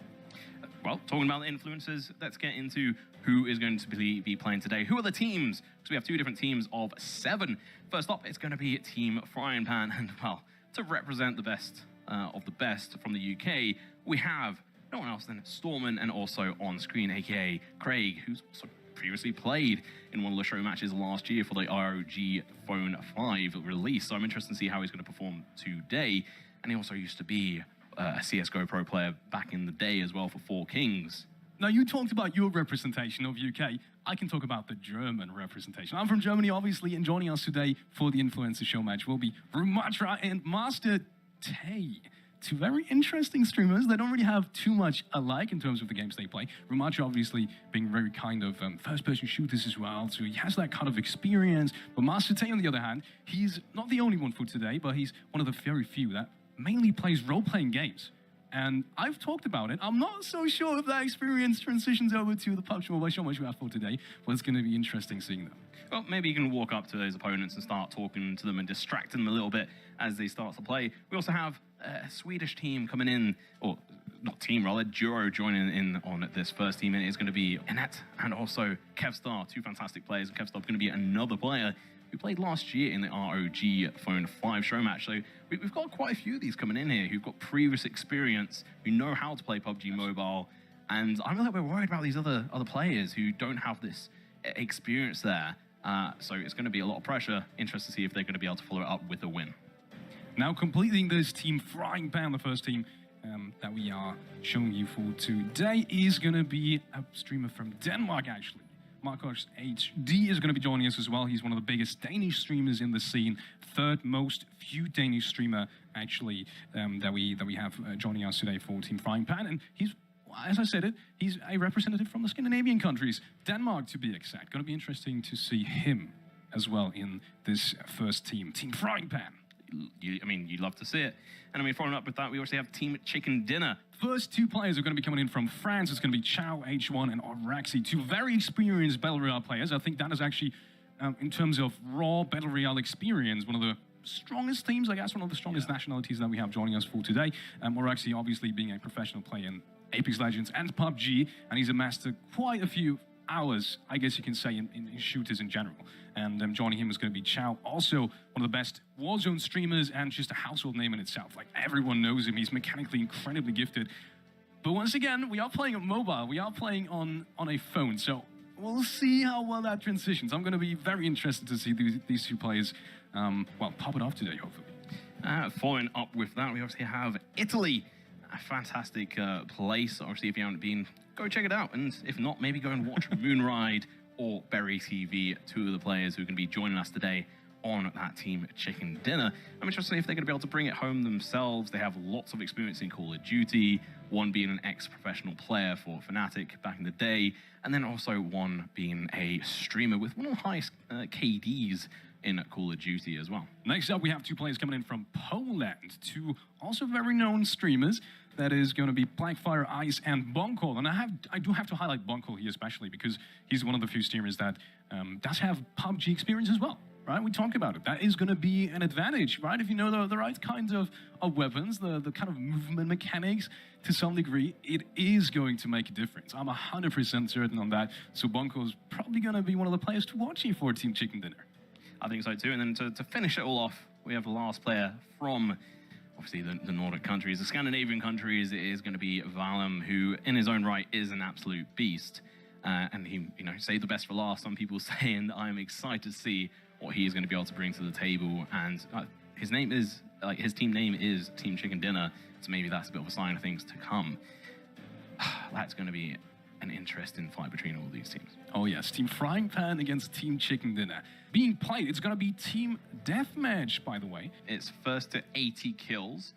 Well, talking about the influencers, let's get into who is going to be playing today. Who are the teams? Because we have 2 different teams of 7. First up, it's going to be Team Frying Pan, and, well, to represent the best of the best from the UK, we have no one else than Storman, and also on screen, aka Craig, who's also previously played in one of the show matches last year for the ROG Phone 5 release. So I'm interested to see how he's going to perform today. And he also used to be a CSGO pro player back in the day as well for 4 Kings. Now, you talked about your representation of UK. I can talk about the German representation. I'm from Germany, obviously, and joining us today for the Influencer Show Match will be Rumatra and Master Tay. 2 very interesting streamers. They don't really have too much alike in terms of the games they play. Rumatra obviously being very kind of first-person shooters as well, so he has that kind of experience. But Master Tay, on the other hand, he's not the only one for today, but he's one of the very few that mainly plays role-playing games. And I've talked about it. I'm not so sure if that experience transitions over to the PUBG Mobile Show Match we have for today, but it's going to be interesting seeing them. Well, maybe you can walk up to those opponents and start talking to them and distract them a little bit as they start to play. We also have a Swedish team coming in, or not team, rather, duo joining in on this first team. And it's going to be Annette and also Kevstar, two fantastic players. Kevstar going to be another player who played last year in the ROG Phone 5 show match. So we've got quite a few of these coming in here who've got previous experience, who know how to play PUBG Mobile. And I'm a little bit worried about these other players who don't have this experience there. So it's going to be a lot of pressure. Interested to see if they're going to be able to follow it up with a win. Now completing this team frying pan, the first team that we are showing you for today is going to be a streamer from Denmark, actually. Marcos HD is going to be joining us as well. He's one of the biggest Danish streamers in the scene, third most viewed Danish streamer actually that we have joining us today for Team Frying Pan, and he's, as I said, he's a representative from the Scandinavian countries, Denmark to be exact. Going to be interesting to see him as well in this first team, Team Frying Pan. I mean, you'd love to see it. And I mean, following up with that, we also have Team Chicken Dinner. First two players are going to be coming in from France. It's going to be Chow H1 and Oraxi, two very experienced Battle Royale players. I think that is actually, in terms of raw Battle Royale experience, one of the strongest teams, I guess, one of the strongest nationalities that we have joining us for today. Oraxi obviously being a professional player in Apex Legends and PUBG, and he's amassed quite a few hours, I guess you can say, in shooters in general. And joining him is going to be Chow, also one of the best Warzone streamers and just a household name in itself. Like, everyone knows him. He's mechanically incredibly gifted. But once again, we are playing on mobile. We are playing on a phone. So we'll see how well that transitions. I'm going to be very interested to see these two players, well, pop it off today, hopefully. Following up with that, we obviously have Italy. A fantastic place. Obviously, if you haven't been, go check it out. And if not, maybe go and watch Moonride or Berry TV, two of the players who are going to be joining us today on that Team Chicken Dinner. I'm interested if they're going to be able to bring it home themselves. They have lots of experience in Call of Duty, one being an ex-professional player for Fnatic back in the day, and then also one being a streamer with one of the highest KDs in Call of Duty as well. Next up, we have two players coming in from Poland, two also very known streamers. That is going to be Blackfire Ice and Bonkol. And I do have to highlight Bonkol here especially because he's one of the few streamers that does have PUBG experience as well, right? We talk about it. That is going to be an advantage, right? If you know the right kinds of weapons, the kind of movement mechanics to some degree, it is going to make a difference. I'm 100% certain on that. So Bonkol is probably going to be one of the players to watch here for Team Chicken Dinner. I think so too. And then to finish it all off, we have the last player from obviously the Nordic countries, the Scandinavian countries. It is going to be Valum, who in his own right is an absolute beast. And he, saved the best for last. Some people say, and I'm excited to see what he is going to be able to bring to the table. And his name is, his team name is Team Chicken Dinner. So maybe that's a bit of a sign of things to come. That's going to be an interesting fight between all these teams. Oh yes, Team Frying Pan against Team Chicken Dinner. Being played, it's going to be Team Deathmatch, by the way. It's first to 80 kills,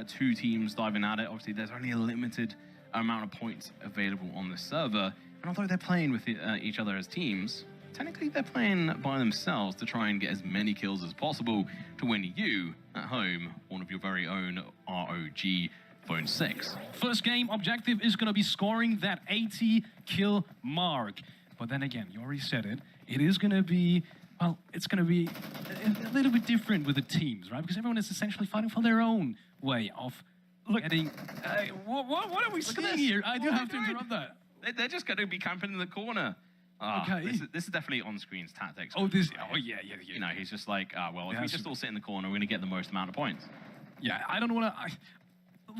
two teams diving at it. Obviously, there's only a limited amount of points available on the server. And although they're playing with each other as teams, technically they're playing by themselves to try and get as many kills as possible to win you, at home, one of your very own ROG Phone 6. First game objective is going to be scoring that 80 kill mark. But then again, you already said it. It is going to be, well, it's going to be a little bit different with the teams, right? Because everyone is essentially fighting for their own way of getting... what are we seeing here? I do have to interrupt that. They're just going to be camping in the corner. Okay. This is definitely on-screen tactics. Oh, yeah. He's just like, well, if we just all sit in the corner, we're going to get the most amount of points. Yeah, I don't want to...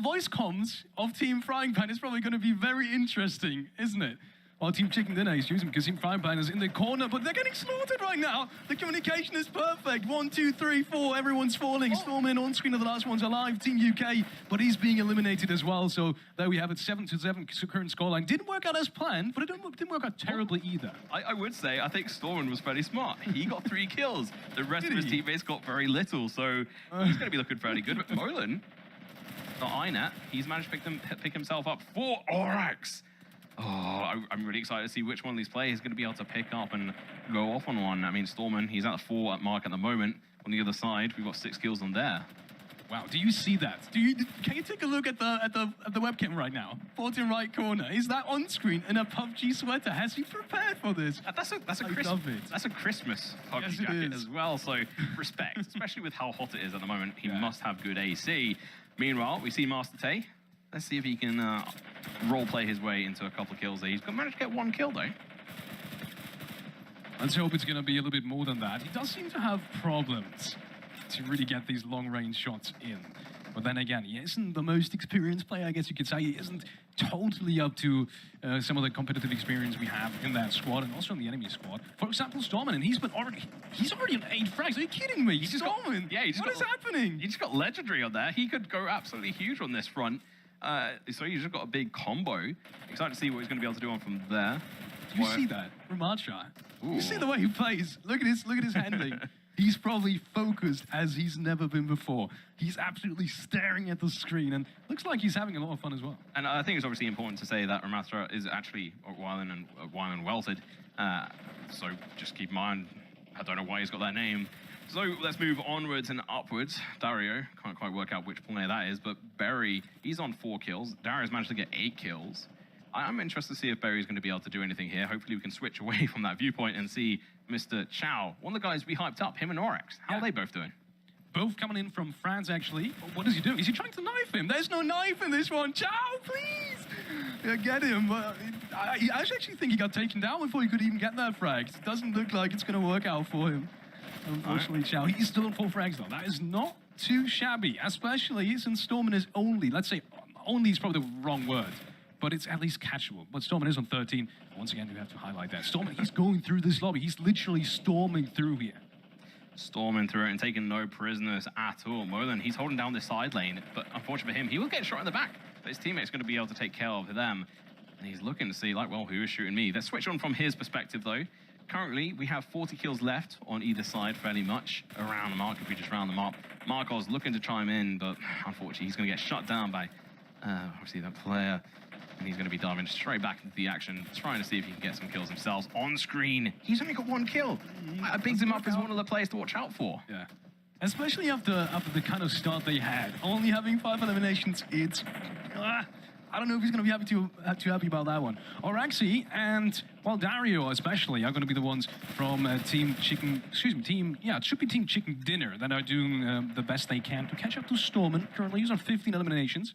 Voice comms of Team Frying Pan is probably going to be very interesting, isn't it? Well, Team Chicken Dinner is using because Team Frying Pan is in the corner, but they're getting slaughtered right now. The communication is perfect. 1, 2, 3, 4. Everyone's falling. Stormin on screen, and the last one's alive. Team UK, but he's being eliminated as well. So there we have it, 7-7 current scoreline. Didn't work out as planned, but it didn't work out terribly either. I would say I think Stormin was fairly smart. He got 3 kills. The rest of his teammates got very little, so he's going to be looking fairly good. But Molan, the INET, he's managed to pick himself up for Orax. Oh, I'm really excited to see which one of these players is going to be able to pick up and go off on one. I mean, Stormin, he's at the 4 mark at the moment. On the other side, we've got 6 kills on there. Wow, do you see that? Can you take a look at the webcam right now? Bottom right corner. Is that on screen in a PUBG sweater? Has he prepared for this? That's a Christmas PUBG jacket as well. So respect, especially with how hot it is at the moment. He must have good AC. Meanwhile, we see Master Tay. Let's see if he can roleplay his way into a couple of kills there. He's managed to get 1 kill, though. Let's hope it's going to be a little bit more than that. He does seem to have problems to really get these long-range shots in. But then again, he isn't the most experienced player, I guess you could say. He isn't totally up to some of the competitive experience we have in that squad and also in the enemy squad. For example, Stormin, and he's already on 8 frags. Are you kidding me? Stormin, what is happening? He just got legendary on there. He could go absolutely huge on this front. So he's just got a big combo. Excited to see what he's going to be able to do on from there. Do you see that? Ramacha. You see the way he plays? Look at his handling. He's probably focused as he's never been before. He's absolutely staring at the screen and looks like he's having a lot of fun as well. And I think it's obviously important to say that Ramatra is actually Wyland and Welted. So just keep in mind, I don't know why he's got that name. So let's move onwards and upwards. Dario, can't quite work out which player that is, but Berry, he's on 4 kills. Dario's managed to get 8 kills. I'm interested to see if Berry's going to be able to do anything here. Hopefully we can switch away from that viewpoint and see Mr. Chow, one of the guys we hyped up, him and Oryx. How are they both doing? Both coming in from France, actually. What does he do? Is he trying to knife him? There's no knife in this one. Chow, please! Yeah, get him. I actually think he got taken down before he could even get that frag. It doesn't look like it's going to work out for him. Unfortunately, Chow. He's still on 4 frags, though. That is not too shabby, especially since Stormin is only, let's say, only is probably the wrong word, but it's at least catchable. But Stormin is on 13. Once again, we have to highlight that. Stormin, he's going through this lobby. He's literally storming through here. Storming through it and taking no prisoners at all. Molan, he's holding down the side lane, but unfortunately for him, he will get shot in the back. But his teammate's going to be able to take care of them. And he's looking to see, like, well, who is shooting me? Let's switch on from his perspective, though. Currently, we have 40 kills left on either side, fairly much around the mark, if we just round them up. Markov's looking to chime in, but unfortunately, he's going to get shut down by, obviously, that player. And he's going to be diving straight back into the action, trying to see if he can get some kills himself on screen. He's only got 1 kill. That bigs him up as one of the players to watch out for. Yeah. Especially after the kind of start they had. Only having 5 eliminations, it's... I don't know if he's going to be too happy about that one. Oraxi and, well, Dario especially are going to be the ones from Team Chicken Dinner that are doing the best they can to catch up to Stormin. Currently, he's on 15 eliminations.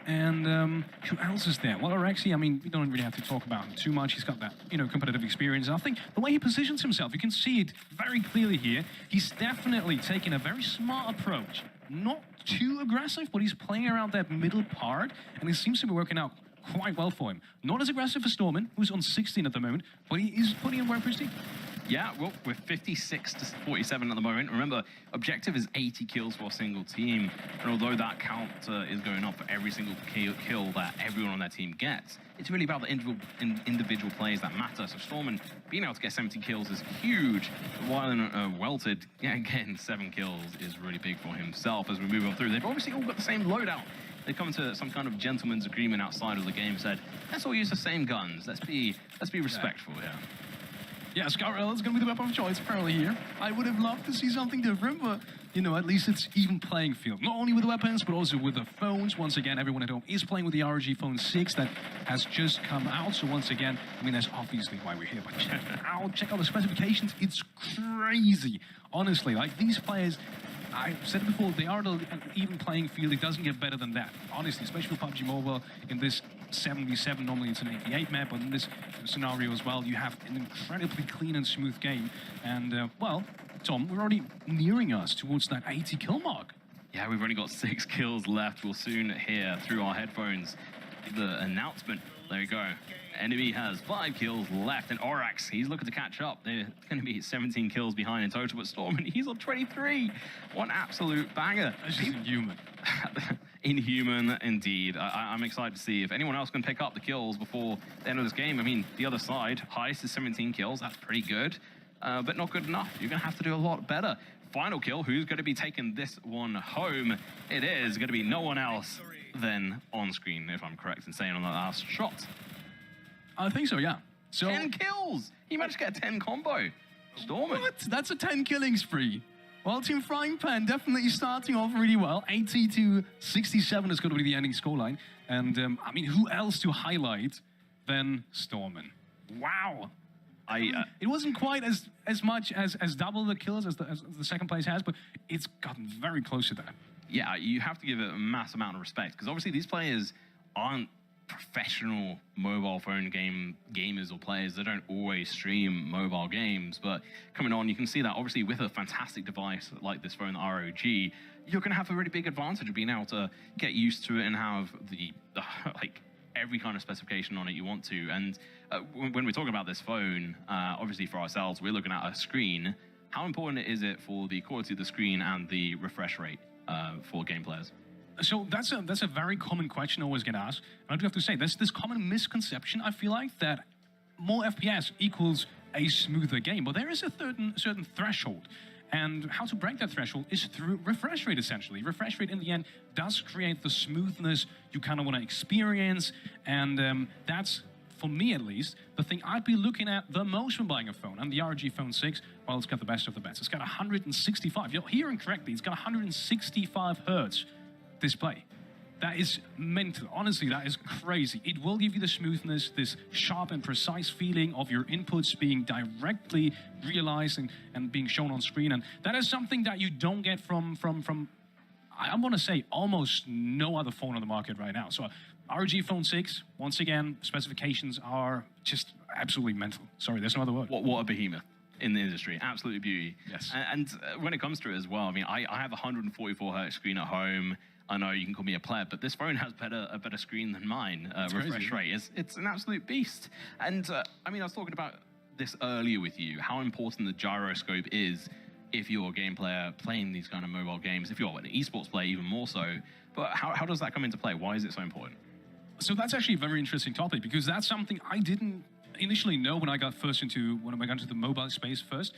And who else is there? Well, Oraxi, I mean, we don't really have to talk about him too much. He's got that, competitive experience. And I think the way he positions himself, you can see it very clearly here. He's definitely taking a very smart approach. Not too aggressive, but he's playing around that middle part, and it seems to be working out quite well for him. Not as aggressive as Stormin, who's on 16 at the moment, but he is putting in work for his team. Yeah, well, we're 56 to 47 at the moment. Remember, objective is 80 kills for a single team. And although that count is going up for every single kill that everyone on their team gets, it's really about the individual players that matter. So Stormin being able to get 17 kills is huge. While Welted, getting 7 kills is really big for himself as we move on through. They've obviously all got the same loadout. They come to some kind of gentleman's agreement outside of the game, said, let's all use the same guns. Let's be respectful here. Yeah, Scarrel is going to be the weapon of choice apparently here. I would have loved to see something different, but, at least it's even playing field. Not only with the weapons, but also with the phones. Once again, everyone at home is playing with the ROG Phone 6 that has just come out. So once again, I mean, that's obviously why we're here. But check out the specifications. It's crazy. Honestly, like these players, I've said it before, they are the even playing field. It doesn't get better than that. Honestly, especially with PUBG Mobile in this 7v7, normally it's an 88 map, but in this scenario as well, you have an incredibly clean and smooth game. And, well, Tom, we're already nearing us towards that 80 kill mark. Yeah, we've only got 6 kills left. We'll soon hear through our headphones the announcement. There you go. Enemy has 5 kills left, and Orax, he's looking to catch up. They're going to be 17 kills behind in total, but Stormin, he's on 23. One absolute banger. That's just inhuman. Inhuman, indeed. I'm excited to see if anyone else can pick up the kills before the end of this game. I mean, the other side, highest is 17 kills. That's pretty good, but not good enough. You're going to have to do a lot better. Final kill, who's going to be taking this one home? It is going to be no one else than on screen, if I'm correct in saying on that last shot. I think so, yeah. So 10 kills! He managed to get a 10 combo. Stormin. What? That's a 10 killing spree. Well, Team Frying Pan definitely starting off really well. 80 to 67 is going to be the ending scoreline. And, I mean, who else to highlight than Stormin? Wow. It wasn't quite as much as double the kills as the second place has, but it's gotten very close to that. Yeah, you have to give it a mass amount of respect, because obviously these players aren't professional mobile phone gamers or players. They don't always stream mobile games, but coming on, you can see that obviously with a fantastic device like this phone, the ROG, you're going to have a really big advantage of being able to get used to it and have the like every kind of specification on it you want to. And when we're talking about this phone, obviously for ourselves, we're looking at a screen. How important is it for the quality of the screen and the refresh rate for game players? So that's a very common question I always get asked. And I do have to say, there's this common misconception, I feel like, that more FPS equals a smoother game. But there is a certain threshold. And how to break that threshold is through refresh rate, essentially. Refresh rate, in the end, does create the smoothness you kind of want to experience. And that's, for me at least, the thing I'd be looking at the most when buying a phone. And the ROG Phone 6, well, it's got the best of the best. It's got 165, you're hearing correctly, it's got 165 hertz display. That is mental. Honestly, that is crazy. It will give you the smoothness, this sharp and precise feeling of your inputs being directly realized and being shown on screen. And that is something that you don't get from I want to say, almost no other phone on the market right now. So ROG Phone 6, once again, specifications are just absolutely mental. Sorry, there's no other word. What a behemoth in the industry. Absolutely beauty. Yes. And when it comes to it as well, I mean, I have a 144 hertz screen at home. I know you can call me a pleb, but this phone has a better screen than mine. Refresh rate. It's an absolute beast. And I mean, I was talking about this earlier with you, how important the gyroscope is if you're a game player playing these kind of mobile games, if you're an esports player, even more so. But how does that come into play? Why is it so important? So that's actually a very interesting topic, because that's something I didn't initially know when I got into the mobile space first.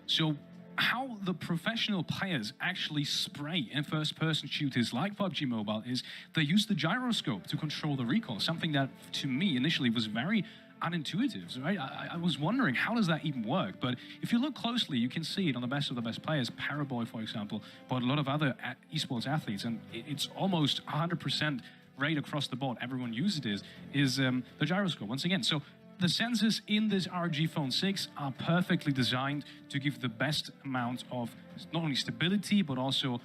So how the professional players actually spray in first-person shooters like PUBG Mobile is they use the gyroscope to control the recoil, something that to me initially was very unintuitive, right? I was wondering, how does that even work? But if you look closely, you can see it on the best of the best players, Paraboy, for example, but a lot of other esports athletes, and it's almost 100% right across the board. Everyone uses it is the gyroscope, once again. So the sensors in this ROG Phone 6 are perfectly designed to give the best amount of not only stability, but also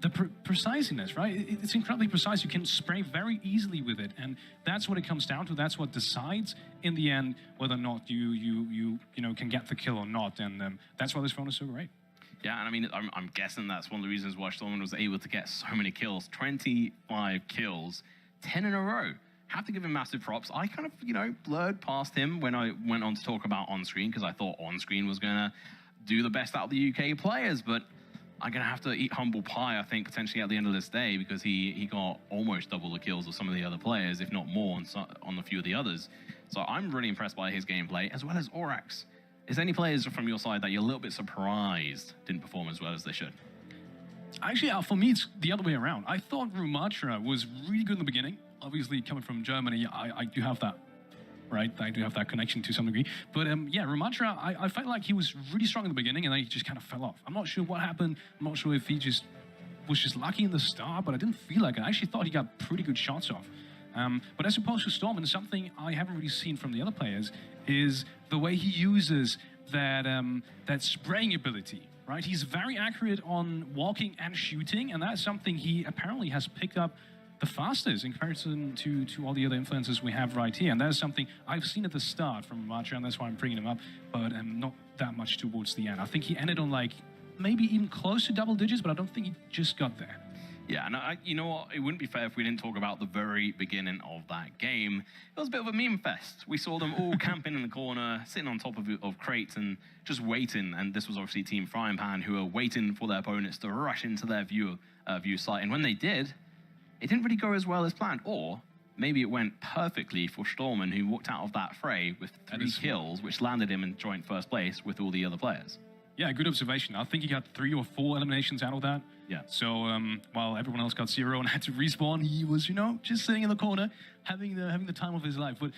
the preciseness, right? It's incredibly precise. You can spray very easily with it. And that's what it comes down to. That's what decides in the end whether or not you can get the kill or not. And that's why this phone is so great. Yeah, and I mean, I'm guessing that's one of the reasons why Storman was able to get so many kills, 25 kills, 10 in a row. Have to give him massive props. I kind of, blurred past him when I went on to talk about on-screen, because I thought on-screen was going to do the best out of the UK players, but I'm going to have to eat humble pie, I think, potentially at the end of this day, because he got almost double the kills of some of the other players, if not more on a few of the others. So I'm really impressed by his gameplay, as well as Orax. Is there any players from your side that you're a little bit surprised didn't perform as well as they should? Actually, for me, it's the other way around. I thought Rumatra was really good in the beginning. Obviously, coming from Germany, I do have that, right? I do have that connection to some degree. But yeah, Rumatra, I felt like he was really strong in the beginning, and then he just kind of fell off. I'm not sure what happened. I'm not sure if he was just lucky in the start, but I didn't feel like it. I actually thought he got pretty good shots off. But as opposed to Storm, something I haven't really seen from the other players is the way he uses that spraying ability. Right, he's very accurate on walking and shooting, and that's something he apparently has picked up the fastest in comparison to all the other influencers we have right here. And that is something I've seen at the start from Rumatra, and that's why I'm bringing him up, but not that much towards the end. I think he ended on like maybe even close to double digits, but I don't think he just got there. Yeah, and you know what? It wouldn't be fair if we didn't talk about the very beginning of that game. It was a bit of a meme fest. We saw them all camping in the corner, sitting on top of crates and just waiting. And this was obviously Team Frying Pan, who were waiting for their opponents to rush into their view site. And when they did, it didn't really go as well as planned. Or maybe it went perfectly for Storman, who walked out of that fray with 3 kills, which landed him in joint first place with all the other players. Yeah, good observation. I think he got 3 or 4 eliminations out of that. Yeah. So while everyone else got 0 and had to respawn, he was, just sitting in the corner, having the time of his life. But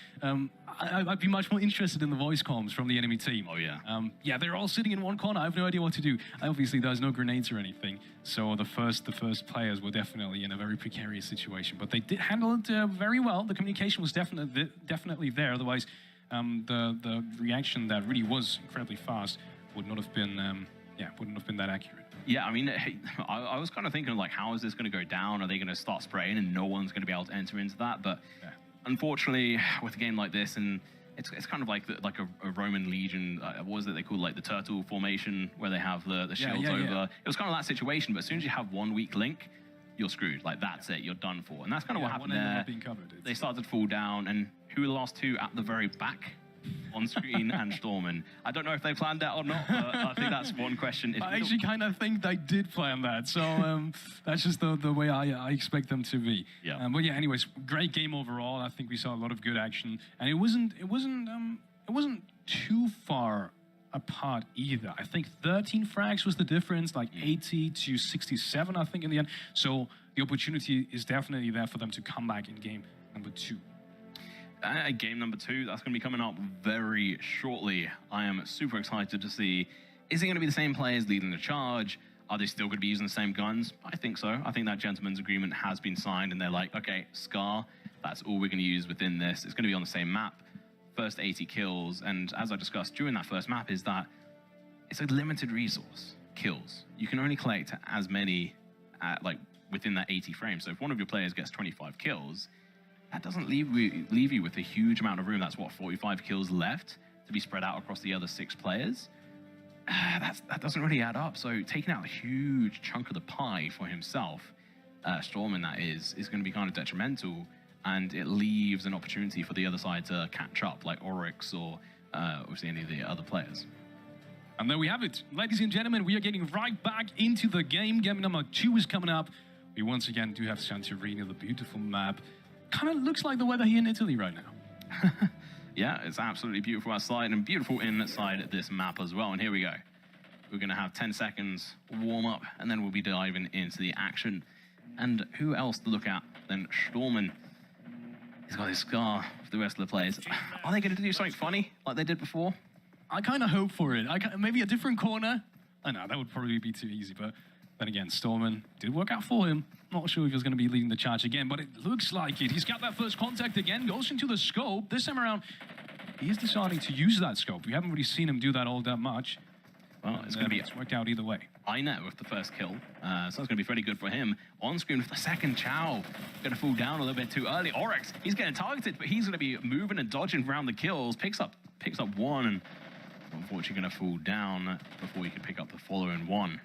I'd be much more interested in the voice comms from the enemy team. Oh, yeah. Yeah, they're all sitting in one corner. I have no idea what to do. Obviously, there's no grenades or anything. So the first players were definitely in a very precarious situation. But they did handle it very well. The communication was definitely there. Otherwise, the reaction that really was incredibly fast would not have been, wouldn't have been that accurate. Yeah, I mean, I was kind of thinking, like, how is this going to go down? Are they going to start spraying and no one's going to be able to enter into that? But unfortunately, with a game like this, and it's kind of like a Roman legion, what was it they called, like the turtle formation, where they have the shields over. Yeah. It was kind of that situation, but as soon as you have one weak link, you're screwed. Like, that's it, you're done for. And that's kind of what happened there. They started to fall down, and who were the last two at the very back? On screen and Stormen. I don't know if they planned that or not, but I think that's one question. I actually kind of think they did plan that, so that's just the way I expect them to be. Yeah. But yeah, anyways, great game overall. I think we saw a lot of good action, and it wasn't too far apart either. I think 13 frags was the difference, like 80 to 67, I think, in the end. So the opportunity is definitely there for them to come back in game number 2. Game number 2, that's going to be coming up very shortly. I am super excited to see, is it going to be the same players leading the charge? Are they still going to be using the same guns? I think so. I think that gentleman's agreement has been signed, and they're like, okay, Scar, that's all we're going to use within this. It's going to be on the same map. First 80 kills, and as I discussed during that first map, is that it's a limited resource, kills. You can only collect as many like within that 80 frames. So if one of your players gets 25 kills, that doesn't leave you with a huge amount of room. That's what, 45 kills left to be spread out across the other 6 players. That doesn't really add up. So taking out a huge chunk of the pie for himself, Stormen that is going to be kind of detrimental, and it leaves an opportunity for the other side to catch up, like Oryx or obviously any of the other players. And there we have it. Ladies and gentlemen, we are getting right back into the game. Game number 2 is coming up. We once again do have Santorini, the beautiful map. Kind of looks like the weather here in Italy right now. Yeah, it's absolutely beautiful outside and beautiful inside this map as well. And here we go. We're going to have 10 seconds warm up, and then we'll be diving into the action. And who else to look at than Stormen? He's got his Scar for the rest of the players. Are they going to do something funny like they did before? I kind of hope for it. Maybe a different corner. I know, that would probably be too easy, but then again, Stormen did work out for him. Not sure if he's going to be leading the charge again, but it looks like it. He's got that first contact again, goes into the scope. This time around, he is deciding to use that scope. We haven't really seen him do that all that much. Well, it's going to be... It's worked out either way. Inet with the first kill, so that's going to be pretty good for him. On screen with the second, Chow going to fall down a little bit too early. Oryx, he's getting targeted, but he's going to be moving and dodging around the kills. Picks up one, and unfortunately going to fall down before he can pick up the following one.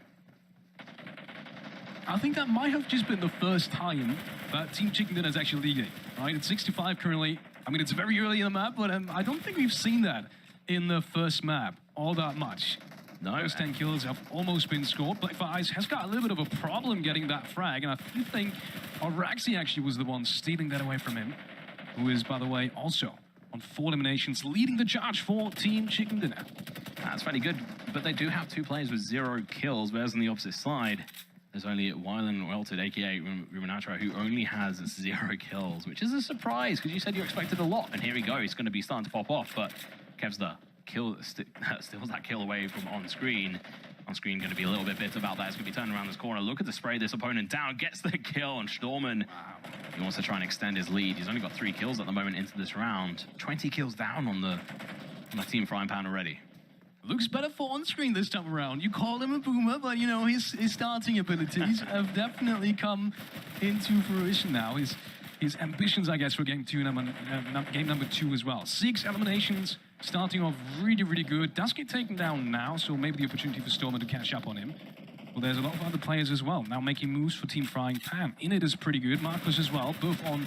I think that might have just been the first time that Team Chicken Dinner is actually leading, right? It's 65 currently. I mean, it's very early in the map, but I don't think we've seen that in the first map all that much. No. Those 10 kills have almost been scored. Black Thise has got a little bit of a problem getting that frag, and I do think Araxi actually was the one stealing that away from him, who is, by the way, also on 4 eliminations, leading the charge for Team Chicken Dinner. That's fairly good, but they do have 2 players with 0 kills, whereas on the opposite side, there's only Wylan Welted, aka Ruminatra, who only has 0 kills, which is a surprise, because you said you expected a lot, and here we go, he's going to be starting to pop off, but Kev's the kill, steals that kill away from on screen. On screen going to be a little bit bitter about that. It's going to be turning around this corner. Look at the spray this opponent down, gets the kill, and Stormen, he wants to try and extend his lead. He's only got 3 kills at the moment into this round. 20 kills down on the Team Frying Pan already. Looks better for on-screen this time around. You call him a boomer, but, you know, his starting abilities have definitely come into fruition now. His ambitions, I guess, for game number 2 as well. 6 eliminations, starting off really, really good. Does get taken down now, so maybe the opportunity for Stormen to catch up on him. Well, there's a lot of other players as well, now making moves for Team Frying Pan. Init is pretty good, Marcus as well, both on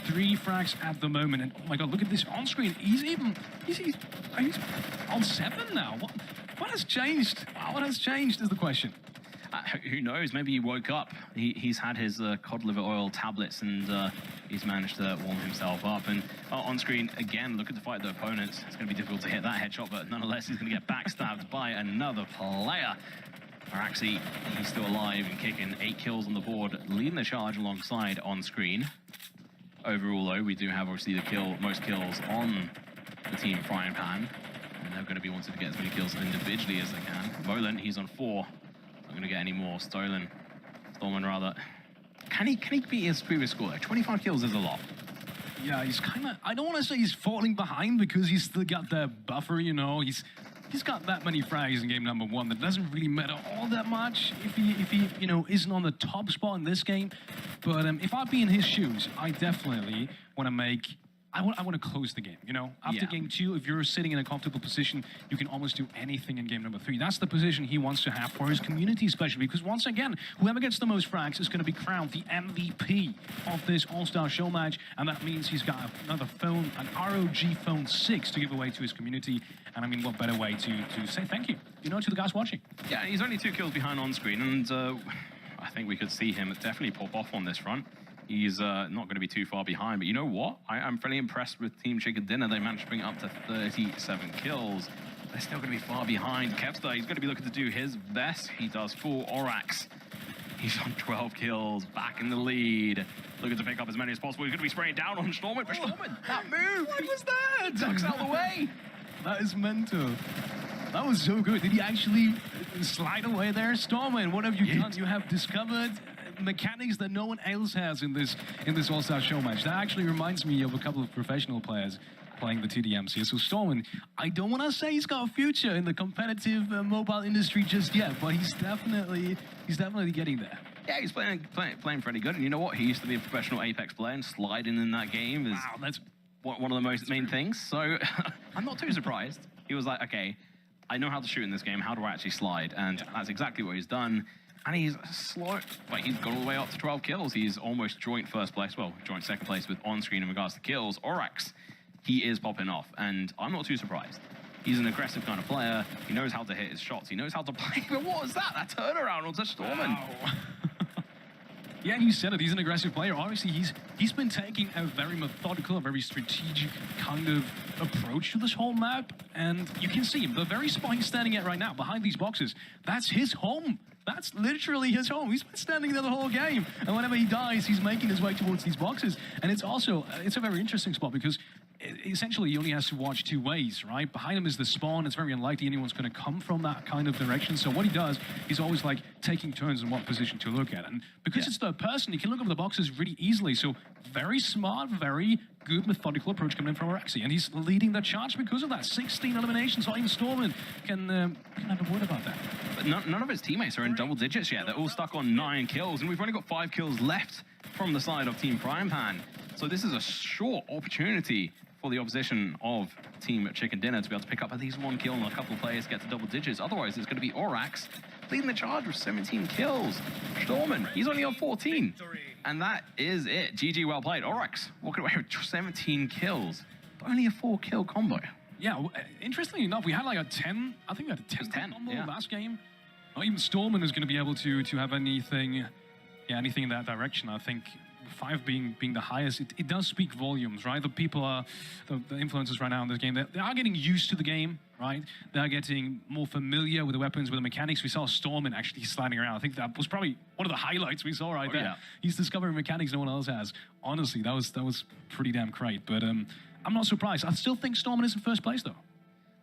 3 frags at the moment. And oh my god, look at this on screen. He's on 7 now. What has changed? What has changed is the question. Who knows? Maybe he woke up. He's had his cod liver oil tablets, and he's managed to warm himself up. And on screen, again, look at the fight of the opponents. It's going to be difficult to hit that headshot, but nonetheless, he's going to get backstabbed by another player. Araxi, he's still alive and kicking. 8 kills on the board, leading the charge alongside on screen. Overall, though, we do have obviously the most kills on the Team Frying Pan, and they're going to be wanting to get as many kills individually as they can. Volan, he's on 4. Not going to get any more. Stormen rather. Can he beat his previous score though? 25 kills is a lot. Yeah, he's kind of, I don't want to say he's falling behind because he's still got that buffer, you know. He's he's got that many frags in game number 1 that doesn't really matter all that much if he you know, isn't on the top spot in this game. But if I'd be in his shoes, I definitely want to make... I want to close the game, you know? After game 2, if you're sitting in a comfortable position, you can almost do anything in game number 3. That's the position he wants to have for his community especially, because once again, whoever gets the most frags is going to be crowned the MVP of this All-Star Show match, and that means he's got another phone, an ROG Phone 6 to give away to his community. And I mean, what better way to say thank you, you know, to the guys watching. Yeah, he's only 2 kills behind on screen, and I think we could see him definitely pop off on this front. He's not going to be too far behind, but you know what? I'm fairly impressed with Team Chicken Dinner. They managed to bring it up to 37 kills. They're still going to be far behind. Kevstar, he's going to be looking to do his best. He does for Orax. He's on 12 kills, back in the lead. Looking to pick up as many as possible. He's going to be spraying down on Stormin, but Stormin, that move! What was that? Ducks out the way! That is mental. That was so good. Did he actually slide away there? Stormin, what have you done? You have discovered mechanics that no one else has in this All-Star Show match. That actually reminds me of a couple of professional players playing the TDMs here. So Stormin, I don't want to say he's got a future in the competitive mobile industry just yet, but he's definitely getting there. Yeah, he's playing pretty good. And you know what? He used to be a professional Apex player, and sliding in that game is that's one of the most main things. So I'm not too surprised. He was like, okay, I know how to shoot in this game. How do I actually slide? And that's exactly what he's done. And he's slow, but he's got all the way up to 12 kills. He's almost joint first place, well, joint second place with on-screen in regards to kills. Orax, he is popping off, and I'm not too surprised. He's an aggressive kind of player. He knows how to hit his shots. He knows how to play. But what was that? That turnaround onto Stormin. Wow. Yeah, you said it. He's an aggressive player. Obviously, he's been taking a very methodical, a very strategic kind of approach to this whole map. And you can see him, the very spot he's standing at right now, behind these boxes, that's his home. That's literally his home. He's been standing there the whole game. And whenever he dies, he's making his way towards these boxes. And it's also, it's a very interesting spot because essentially he only has to watch 2 ways, right? Behind him is the spawn. It's very unlikely anyone's going to come from that kind of direction. So what he does, he's always like taking turns in what position to look at. And because it's third person, he can look over the boxes really easily. So very smart, very good methodical approach coming in from Araxi. And he's leading the charge because of that. 16 eliminations. Not even Stormin can have a word about that. But none of his teammates are in double digits yet. They're all stuck on 9 kills, and we've only got 5 kills left from the side of Team Frying Pan. So this is a short opportunity for the opposition of Team Chicken Dinner to be able to pick up at least 1 kill and a couple of players get to double digits. Otherwise, it's going to be Orax leading the charge with 17 kills. Stormin, he's only on 14. And that is it. GG, well played. Orax walking away with 17 kills, but only a 4-kill combo. Yeah, interestingly enough, we had like a 10, I think we had a 10 combo last game. Not even Stormin is going to be able to have anything in that direction. I think 5 being the highest, it does speak volumes, right? The people are, the influencers right now in this game, they are getting used to the game, right? They are getting more familiar with the weapons, with the mechanics. We saw Stormin actually sliding around. I think that was probably one of the highlights we saw right there. Yeah. He's discovering mechanics no one else has. Honestly, that was pretty damn great. But I'm not surprised. I still think Stormin is in first place, though.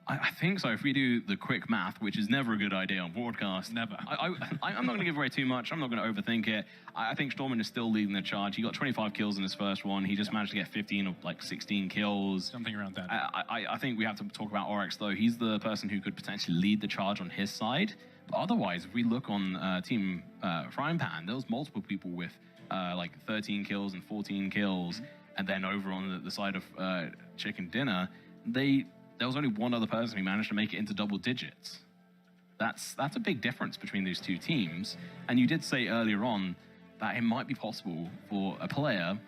I think so. If we do the quick math, which is never a good idea on broadcast. Never. I'm not going to give away too much. I'm not going to overthink it. I think Stormin is still leading the charge. He got 25 kills in his first one. He just managed to get 15 or like 16 kills. Something around that. I think we have to talk about Orax, though. He's the person who could potentially lead the charge on his side. But otherwise, if we look on Team Frying Pan, there was multiple people with like 13 kills and 14 kills. And then over on the side of Chicken Dinner, there was only one other person who managed to make it into double digits. That's a big difference between these two teams. And you did say earlier on that it might be possible for a player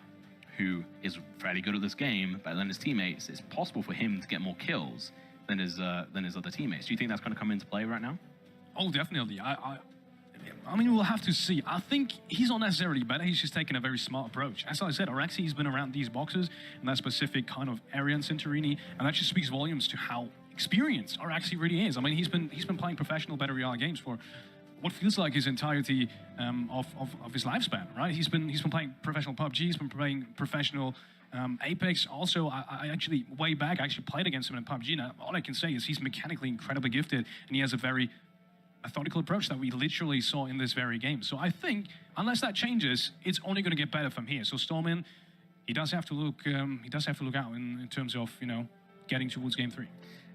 who is fairly good at this game, better than his teammates, it's possible for him to get more kills than his other teammates. Do you think that's going to come into play right now? Oh, definitely. I mean, we'll have to see. I think he's not necessarily better. He's just taking a very smart approach. As I said, Araxi's been around these boxes in that specific kind of area in Santorini, and that just speaks volumes to how experienced Araxi really is. I mean, he's been playing professional battle royale games for what feels like his entirety of his lifespan, right? He's been playing professional PUBG. He's been playing professional Apex. Also, I actually way back I actually played against him in PUBG. Now, all I can say is he's mechanically incredibly gifted, and he has a very methodical approach that we literally saw in this very game. So I think, unless that changes, it's only going to get better from here. So Stormin, he does have to look out in terms of, you know, getting towards game 3.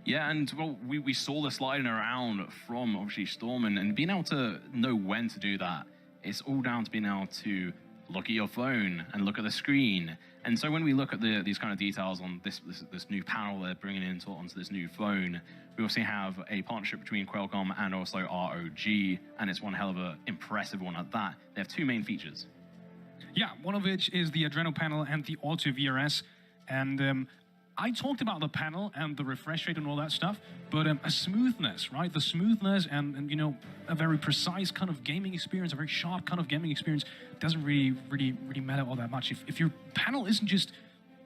Yeah, and well, we saw the sliding around from obviously Storm, and being able to know when to do that. It's all down to being able to look at your phone and look at the screen. And so when we look at these kind of details on this new panel they're bringing onto this new phone, we also have a partnership between Qualcomm and also ROG, and it's one hell of an impressive one at that. They have two main features. Yeah, one of which is the Adreno panel and the Auto VRS. And I talked about the panel and the refresh rate and all that stuff, but a smoothness, right? The smoothness and you know, a very precise kind of gaming experience, a very sharp kind of gaming experience doesn't really matter all that much. If your panel isn't just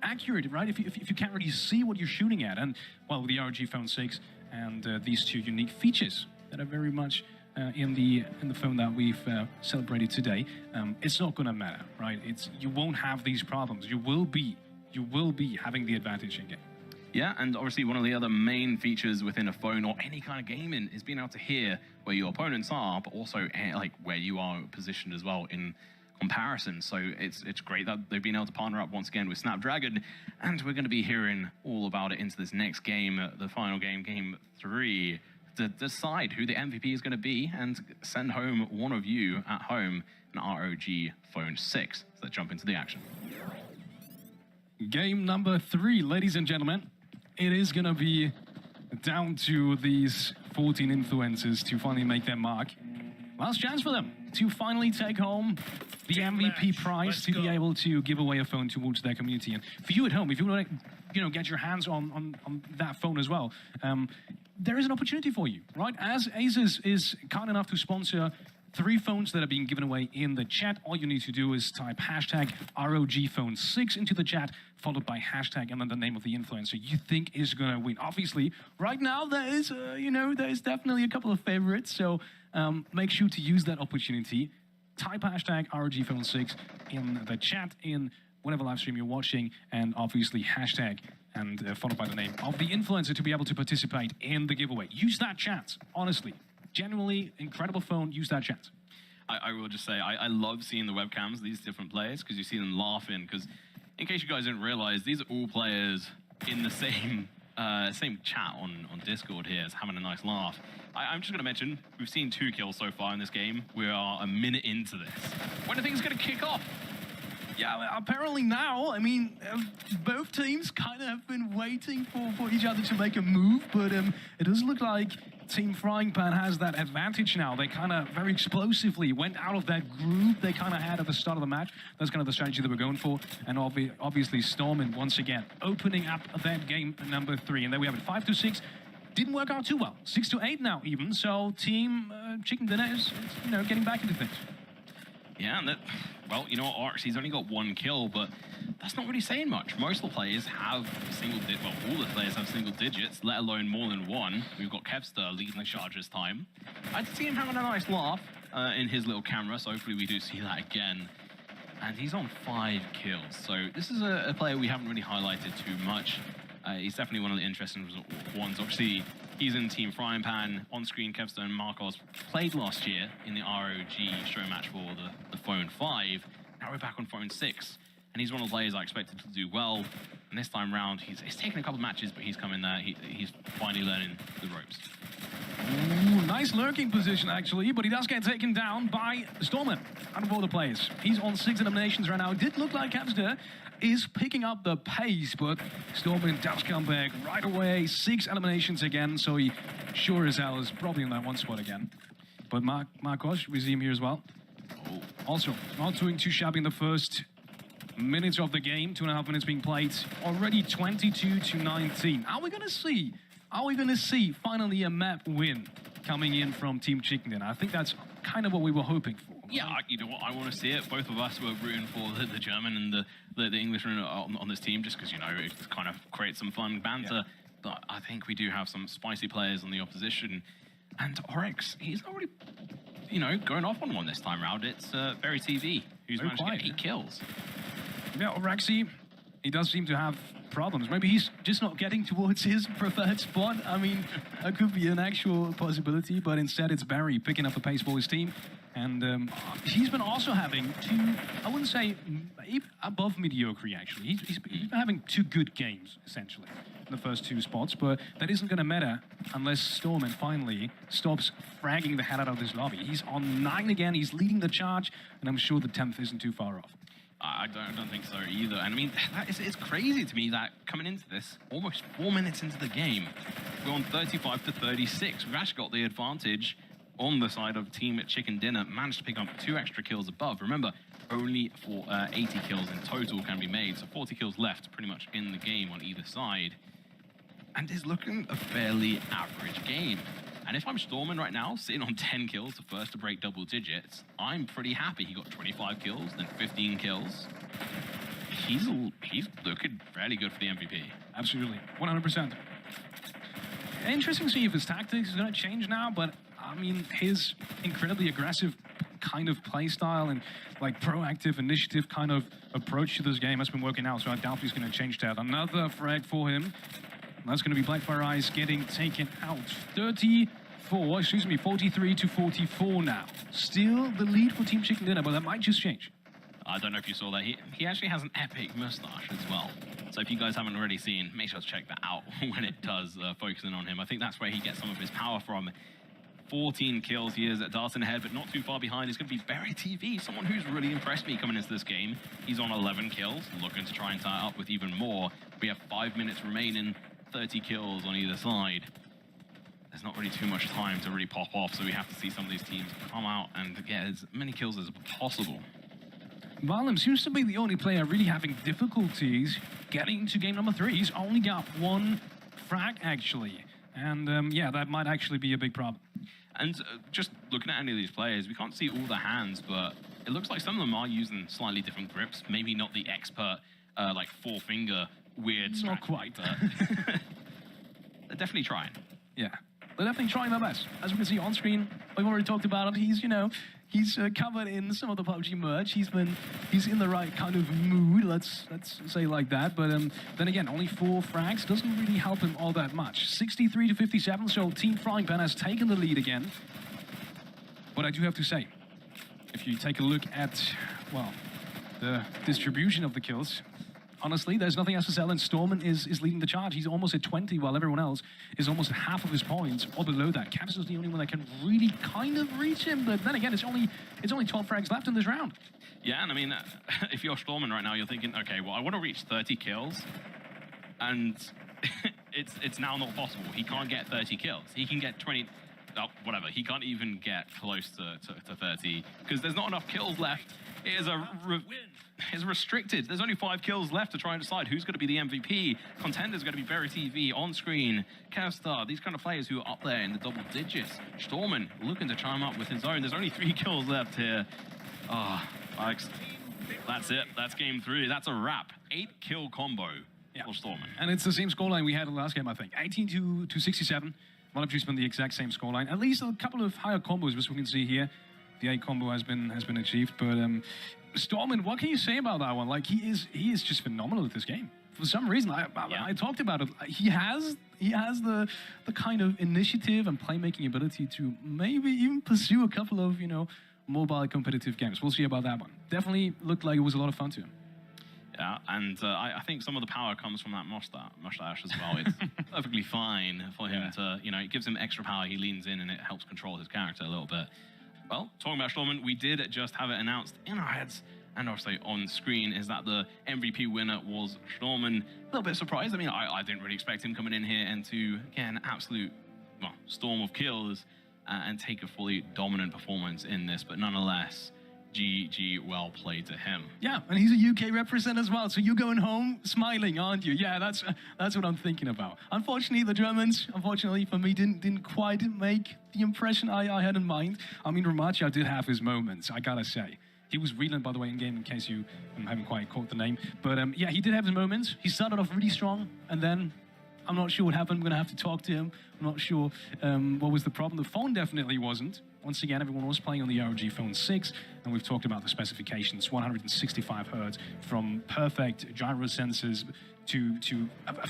accurate, right? If you can't really see what you're shooting at, and well, with the ROG Phone 6 and these two unique features that are very much in the phone that we've celebrated today, it's not gonna matter, right? You won't have these problems. You will be having the advantage in game. Yeah, and obviously one of the other main features within a phone or any kind of gaming is being able to hear where your opponents are, but also like where you are positioned as well in comparison. So it's great that they've been able to partner up once again with Snapdragon, and we're going to be hearing all about it into this next game, the final game, Game 3, to decide who the MVP is going to be and send home one of you at home an ROG Phone 6. So let's jump into the action. Game number 3, ladies and gentlemen. It is going to be down to these 14 influencers to finally make their mark. Last chance for them to finally take home the MVP prize, to be able to give away a phone towards their community. And for you at home, if you want to get your hands on that phone as well, there is an opportunity for you, right? As Asus is kind enough to sponsor 3 phones that are being given away in the chat, all you need to do is type hashtag ROG Phone 6 into the chat, followed by hashtag and then the name of the influencer you think is going to win. Obviously, right now there is, there is definitely a couple of favorites, so make sure to use that opportunity. Type hashtag ROG Phone 6 in the chat in whatever live stream you're watching, and obviously hashtag and followed by the name of the influencer to be able to participate in the giveaway. Use that chat, honestly. Genuinely incredible phone, use that chat. I will just say, I love seeing the webcams of these different players, because you see them laughing, because in case you guys didn't realize, these are all players in the same chat on Discord here, is having a nice laugh. I'm just going to mention, we've seen 2 kills so far in this game. We are a minute into this. When are things going to kick off? Yeah, apparently now. I mean, both teams kind of have been waiting for each other to make a move, but it does look like Team Frying Pan has that advantage now. They kind of very explosively went out of that group they kind of had at the start of the match. That's kind of the strategy that we're going for. And obviously Stormin once again opening up that game number 3. And there we have it, 5-6. Didn't work out too well. 6-8 now even. So Team Chicken Dinner is getting back into things. Yeah, and well, you know what, Arx, he's only got 1 kill, but that's not really saying much. Most of the players have all the players have single digits, let alone more than 1. We've got Kevster leading the charge this time. I see him having a nice laugh in his little camera, so hopefully we do see that again. And he's on 5 kills, so this is a player we haven't really highlighted too much. He's definitely one of the interesting ones. Obviously, he's in Team Frying Pan. On screen, Kevster and Marcos played last year in the ROG show match for the Phone 5. Now we're back on Phone 6. And he's one of the players I expected to do well. And this time round, he's taken a couple of matches, but he's come in there. He's finally learning the ropes. Ooh, nice lurking position, actually, but he does get taken down by Stormin out of all the players. He's on 6 eliminations right now. It did look like Kevster is picking up the pace, but Stormin does come back right away. 6 eliminations again, so he sure as hell is probably in that 1 spot again. But Marcos, we see him here as well. Oh. Also, not doing too shabby in the first minutes of the game. 2.5 minutes being played. Already 22-19. Are we going to see finally a map win coming in from Team Chicken Dinner? I think that's kind of what we were hoping for. Yeah, you know what, I want to see it. Both of us were rooting for the German and the Englishman on this team, just because, it kind of creates some fun banter. Yeah. But I think we do have some spicy players on the opposition. And Oryx, he's not really, going off on one this time around. It's Very TV, who's managed to get 8 kills. Yeah, Orexy, he does seem to have problems. Maybe he's just not getting towards his preferred spot. I mean, that could be an actual possibility, but instead it's Barry picking up the pace for his team. And he's been also having 2, I wouldn't say above mediocre, actually. He's been having 2 good games, essentially. the first 2 spots, but that isn't going to matter unless Storman finally stops fragging the hell out of this lobby. He's on 9 again, he's leading the charge, and I'm sure the 10th isn't too far off. I don't think so either. And I mean, it's crazy to me that coming into this, almost 4 minutes into the game, we're on 35 to 36. We've actually got the advantage on the side of Team Chicken Dinner, managed to pick up 2 extra kills above. Remember, only for 80 kills in total can be made, so 40 kills left pretty much in the game on either side. And it's looking a fairly average game. And if I'm Storman right now, sitting on 10 kills, the first to break double digits, I'm pretty happy. He got 25 kills, then 15 kills. He's looking fairly good for the MVP. Absolutely, 100%. Interesting to see if his tactics is going to change now, but I mean, his incredibly aggressive kind of play style and like proactive initiative kind of approach to this game has been working out, so I doubt he's going to change that. Another frag for him. That's going to be Blackfire Eyes getting taken out. 43 to 44 now. Still the lead for Team Chicken Dinner, but that might just change. I don't know if you saw that. He actually has an epic mustache as well. So if you guys haven't already seen, make sure to check that out when it does focus in on him. I think that's where he gets some of his power from. 14 kills he is at darting ahead, but not too far behind. It's going to be Berry TV, someone who's really impressed me coming into this game. He's on 11 kills, looking to try and tie up with even more. We have 5 minutes remaining. 30 kills on either side. There's not really too much time to really pop off, so we have to see some of these teams come out and get as many kills as possible. Valem seems to be the only player really having difficulties getting into game number 3. He's only got 1 frag, actually. And yeah, that might actually be a big problem. And just looking at any of these players, we can't see all the hands, but it looks like some of them are using slightly different grips. Maybe not the expert, like 4-finger weird not quite, but they're definitely trying. Yeah, they're definitely trying their best. As we can see on screen, we've already talked about it. He's, you know, he's covered in some of the PUBG merch. He's in the right kind of mood. Let's say like that. But then again, only 4 frags doesn't really help him all that much. 63 to 57. So Team Frying Pan has taken the lead again. But I do have to say, if you take a look at, well, the distribution of the kills. Honestly, there's nothing else to sell, and Storman is leading the charge. He's almost at 20, while everyone else is almost at half of his points or below that. Caps is the only one that can really kind of reach him, but then again, it's only 12 frags left in this round. Yeah, and I mean, if you're Storman right now, you're thinking, okay, well, I want to reach 30 kills, and it's now not possible. He can't get 30 kills. He can get 20, whatever. He can't even get close to 30, because there's not enough kills left. It is is restricted. There's only 5 kills left to try and decide who's going to be the MVP. Contender's going to be Berry TV, on screen, Kevstar, these kind of players who are up there in the double digits. Storman looking to chime up with his own. There's only 3 kills left here. Alex, that's it. That's game 3. That's a wrap. 8-kill combo for Storman. And it's the same scoreline we had in the last game, I think. 18 to 67. One of you's been the exact same scoreline. At least a couple of higher combos, which we can see here. The 8 combo has been achieved, but Storman, what can you say about that one? Like, he is just phenomenal at this game. For some reason, I talked about it. He has the kind of initiative and playmaking ability to maybe even pursue a couple of, you know, mobile competitive games. We'll see about that one. Definitely looked like it was a lot of fun to him. Yeah, and I think some of the power comes from that mustache as well. It's perfectly fine for him to, you know, it gives him extra power. He leans in and it helps control his character a little bit. Well, talking about Storman, we did just have it announced in our heads and also on screen is that the MVP winner was Storman. A little bit surprised. I mean, I didn't really expect him coming in here and to get an absolute storm of kills and take a fully dominant performance in this, but nonetheless, GG, well played to him. Yeah, and he's a UK represent as well, so you're going home smiling, aren't you? Yeah, that's what I'm thinking about. Unfortunately, the Germans, unfortunately for me, didn't quite make the impression I had in mind. I mean, Ramacha did have his moments, I gotta say. He was reeling, by the way, in game, in case you haven't quite caught the name. But yeah, he did have his moments. He started off really strong, and then I'm not sure what happened. I'm going to have to talk to him. I'm not sure what was the problem. The phone definitely wasn't. Once again, everyone was playing on the ROG Phone 6, and we've talked about the specifications. 165 Hz from perfect gyro sensors to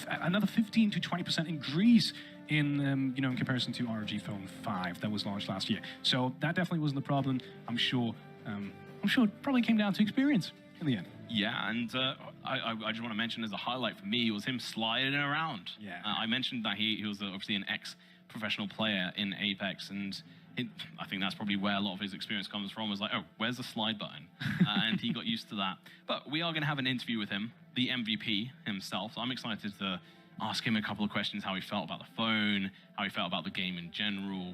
another 15 to 20% increase in in comparison to ROG Phone 5 that was launched last year. So that definitely wasn't the problem. I'm sure it probably came down to experience in the end. Yeah, and I just want to mention as a highlight for me was him sliding around. Yeah. I mentioned that he was obviously an ex-professional player in Apex, and I think that's probably where a lot of his experience comes from, was like, oh, where's the slide button? And he got used to that. But we are going to have an interview with him, the MVP himself. So I'm excited to ask him a couple of questions, how he felt about the phone, how he felt about the game in general.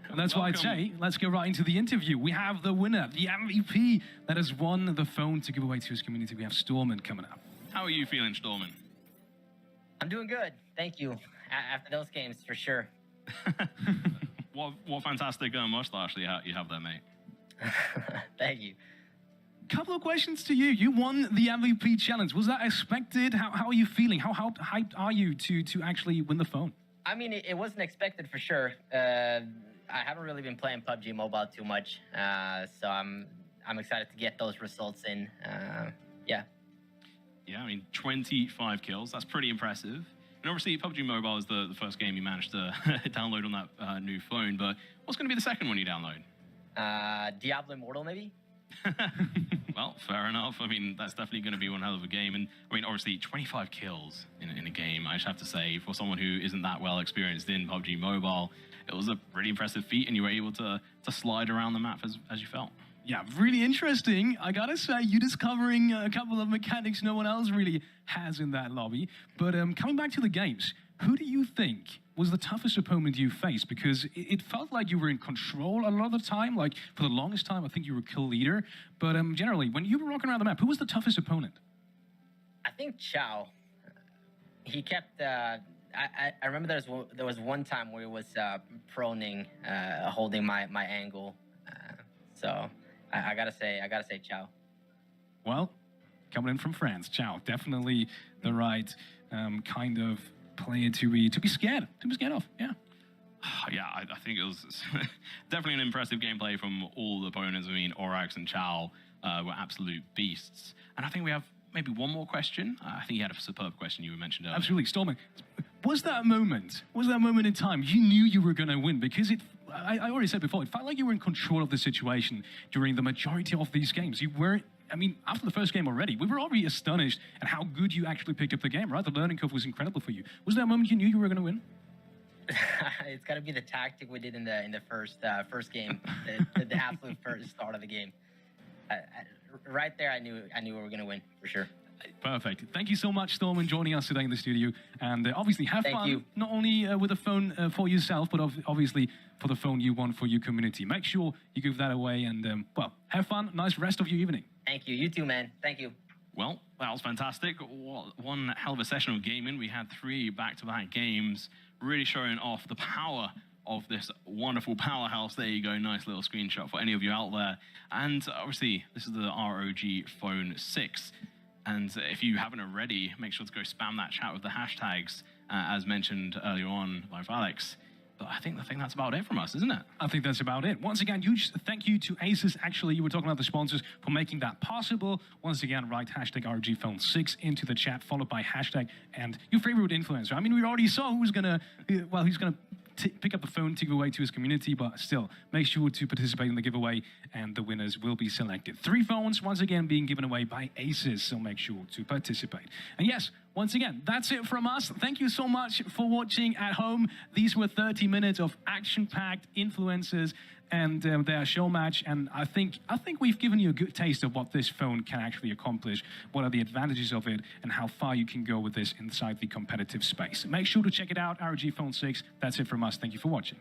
And that's why I'd say, let's go right into the interview. We have the winner, the MVP that has won the phone to give away to his community. We have Stormen coming up. How are you feeling, Stormen? I'm doing good. Thank you. After those games, for sure. What fantastic mustache you have there, mate. Thank you. Couple of questions to you. You won the MVP challenge. Was that expected? How are you feeling? How hyped are you to actually win the phone? I mean, it wasn't expected for sure. I haven't really been playing PUBG Mobile too much, so I'm excited to get those results in. Yeah. Yeah, I mean, 25 kills. That's pretty impressive. And obviously, PUBG Mobile is the first game you managed to download on that new phone. But what's going to be the second one you download? Diablo Immortal, maybe? Well, fair enough. I mean, that's definitely going to be one hell of a game. And I mean, obviously, 25 kills in a game, I just have to say, for someone who isn't that well experienced in PUBG Mobile, it was a pretty impressive feat, and you were able to slide around the map as you felt. Yeah, really interesting. I gotta say, you discovering a couple of mechanics no one else really has in that lobby. But coming back to the games, who do you think was the toughest opponent you faced? Because it felt like you were in control a lot of the time. Like, for the longest time, I think you were kill leader. But generally, when you were walking around the map, who was the toughest opponent? I think Chow. He kept... I remember there was one time where he was proning, holding my angle. So I gotta say Chow. Well, coming in from France, Chow, definitely the right kind of player to be scared of. Yeah. Yeah, I think it was definitely an impressive gameplay from all the opponents. I mean, Orax and Chow were absolute beasts. And I think we have maybe one more question. I think you had a superb question you mentioned earlier. Absolutely, Stormen. Was that moment in time you knew you were going to win? Because I already said before, it felt like you were in control of the situation during the majority of these games. You weren't, I mean, after the first game already, we were already astonished at how good you actually picked up the game, right? The learning curve was incredible for you. Was there a moment you knew you were going to win? It's got to be the tactic we did in the first game, the absolute first start of the game. Right there, I knew we were going to win for sure. Perfect. Thank you so much, Stormen, joining us today in the studio. And obviously, have fun, not only with the phone for yourself, but obviously for the phone you won for your community. Make sure you give that away and, well, have fun. Nice rest of your evening. Thank you. You too, man. Thank you. Well, that was fantastic. One hell of a session of gaming. We had 3 back-to-back games, really showing off the power of this wonderful powerhouse. There you go, nice little screenshot for any of you out there. And obviously, this is the ROG Phone 6. And if you haven't already, make sure to go spam that chat with the hashtags, as mentioned earlier on by Alex. But I think that's about it from us, isn't it? I think that's about it. Once again, huge thank you to Asus. Actually, you were talking about the sponsors for making that possible. Once again, write hashtag ROG Phone 6 into the chat, followed by hashtag and your favorite influencer. I mean, we already saw who's gonna pick up the phone to give away to his community, but still, make sure to participate in the giveaway, and the winners will be selected. 3 phones, once again, being given away by Asus, so make sure to participate. And yes, once again, that's it from us. Thank you so much for watching at home. These were 30 minutes of action-packed influencers and their show match, and I think we've given you a good taste of what this phone can actually accomplish, what are the advantages of it, and how far you can go with this inside the competitive space. Make sure to check it out, ROG Phone 6. That's it from us. Thank you for watching.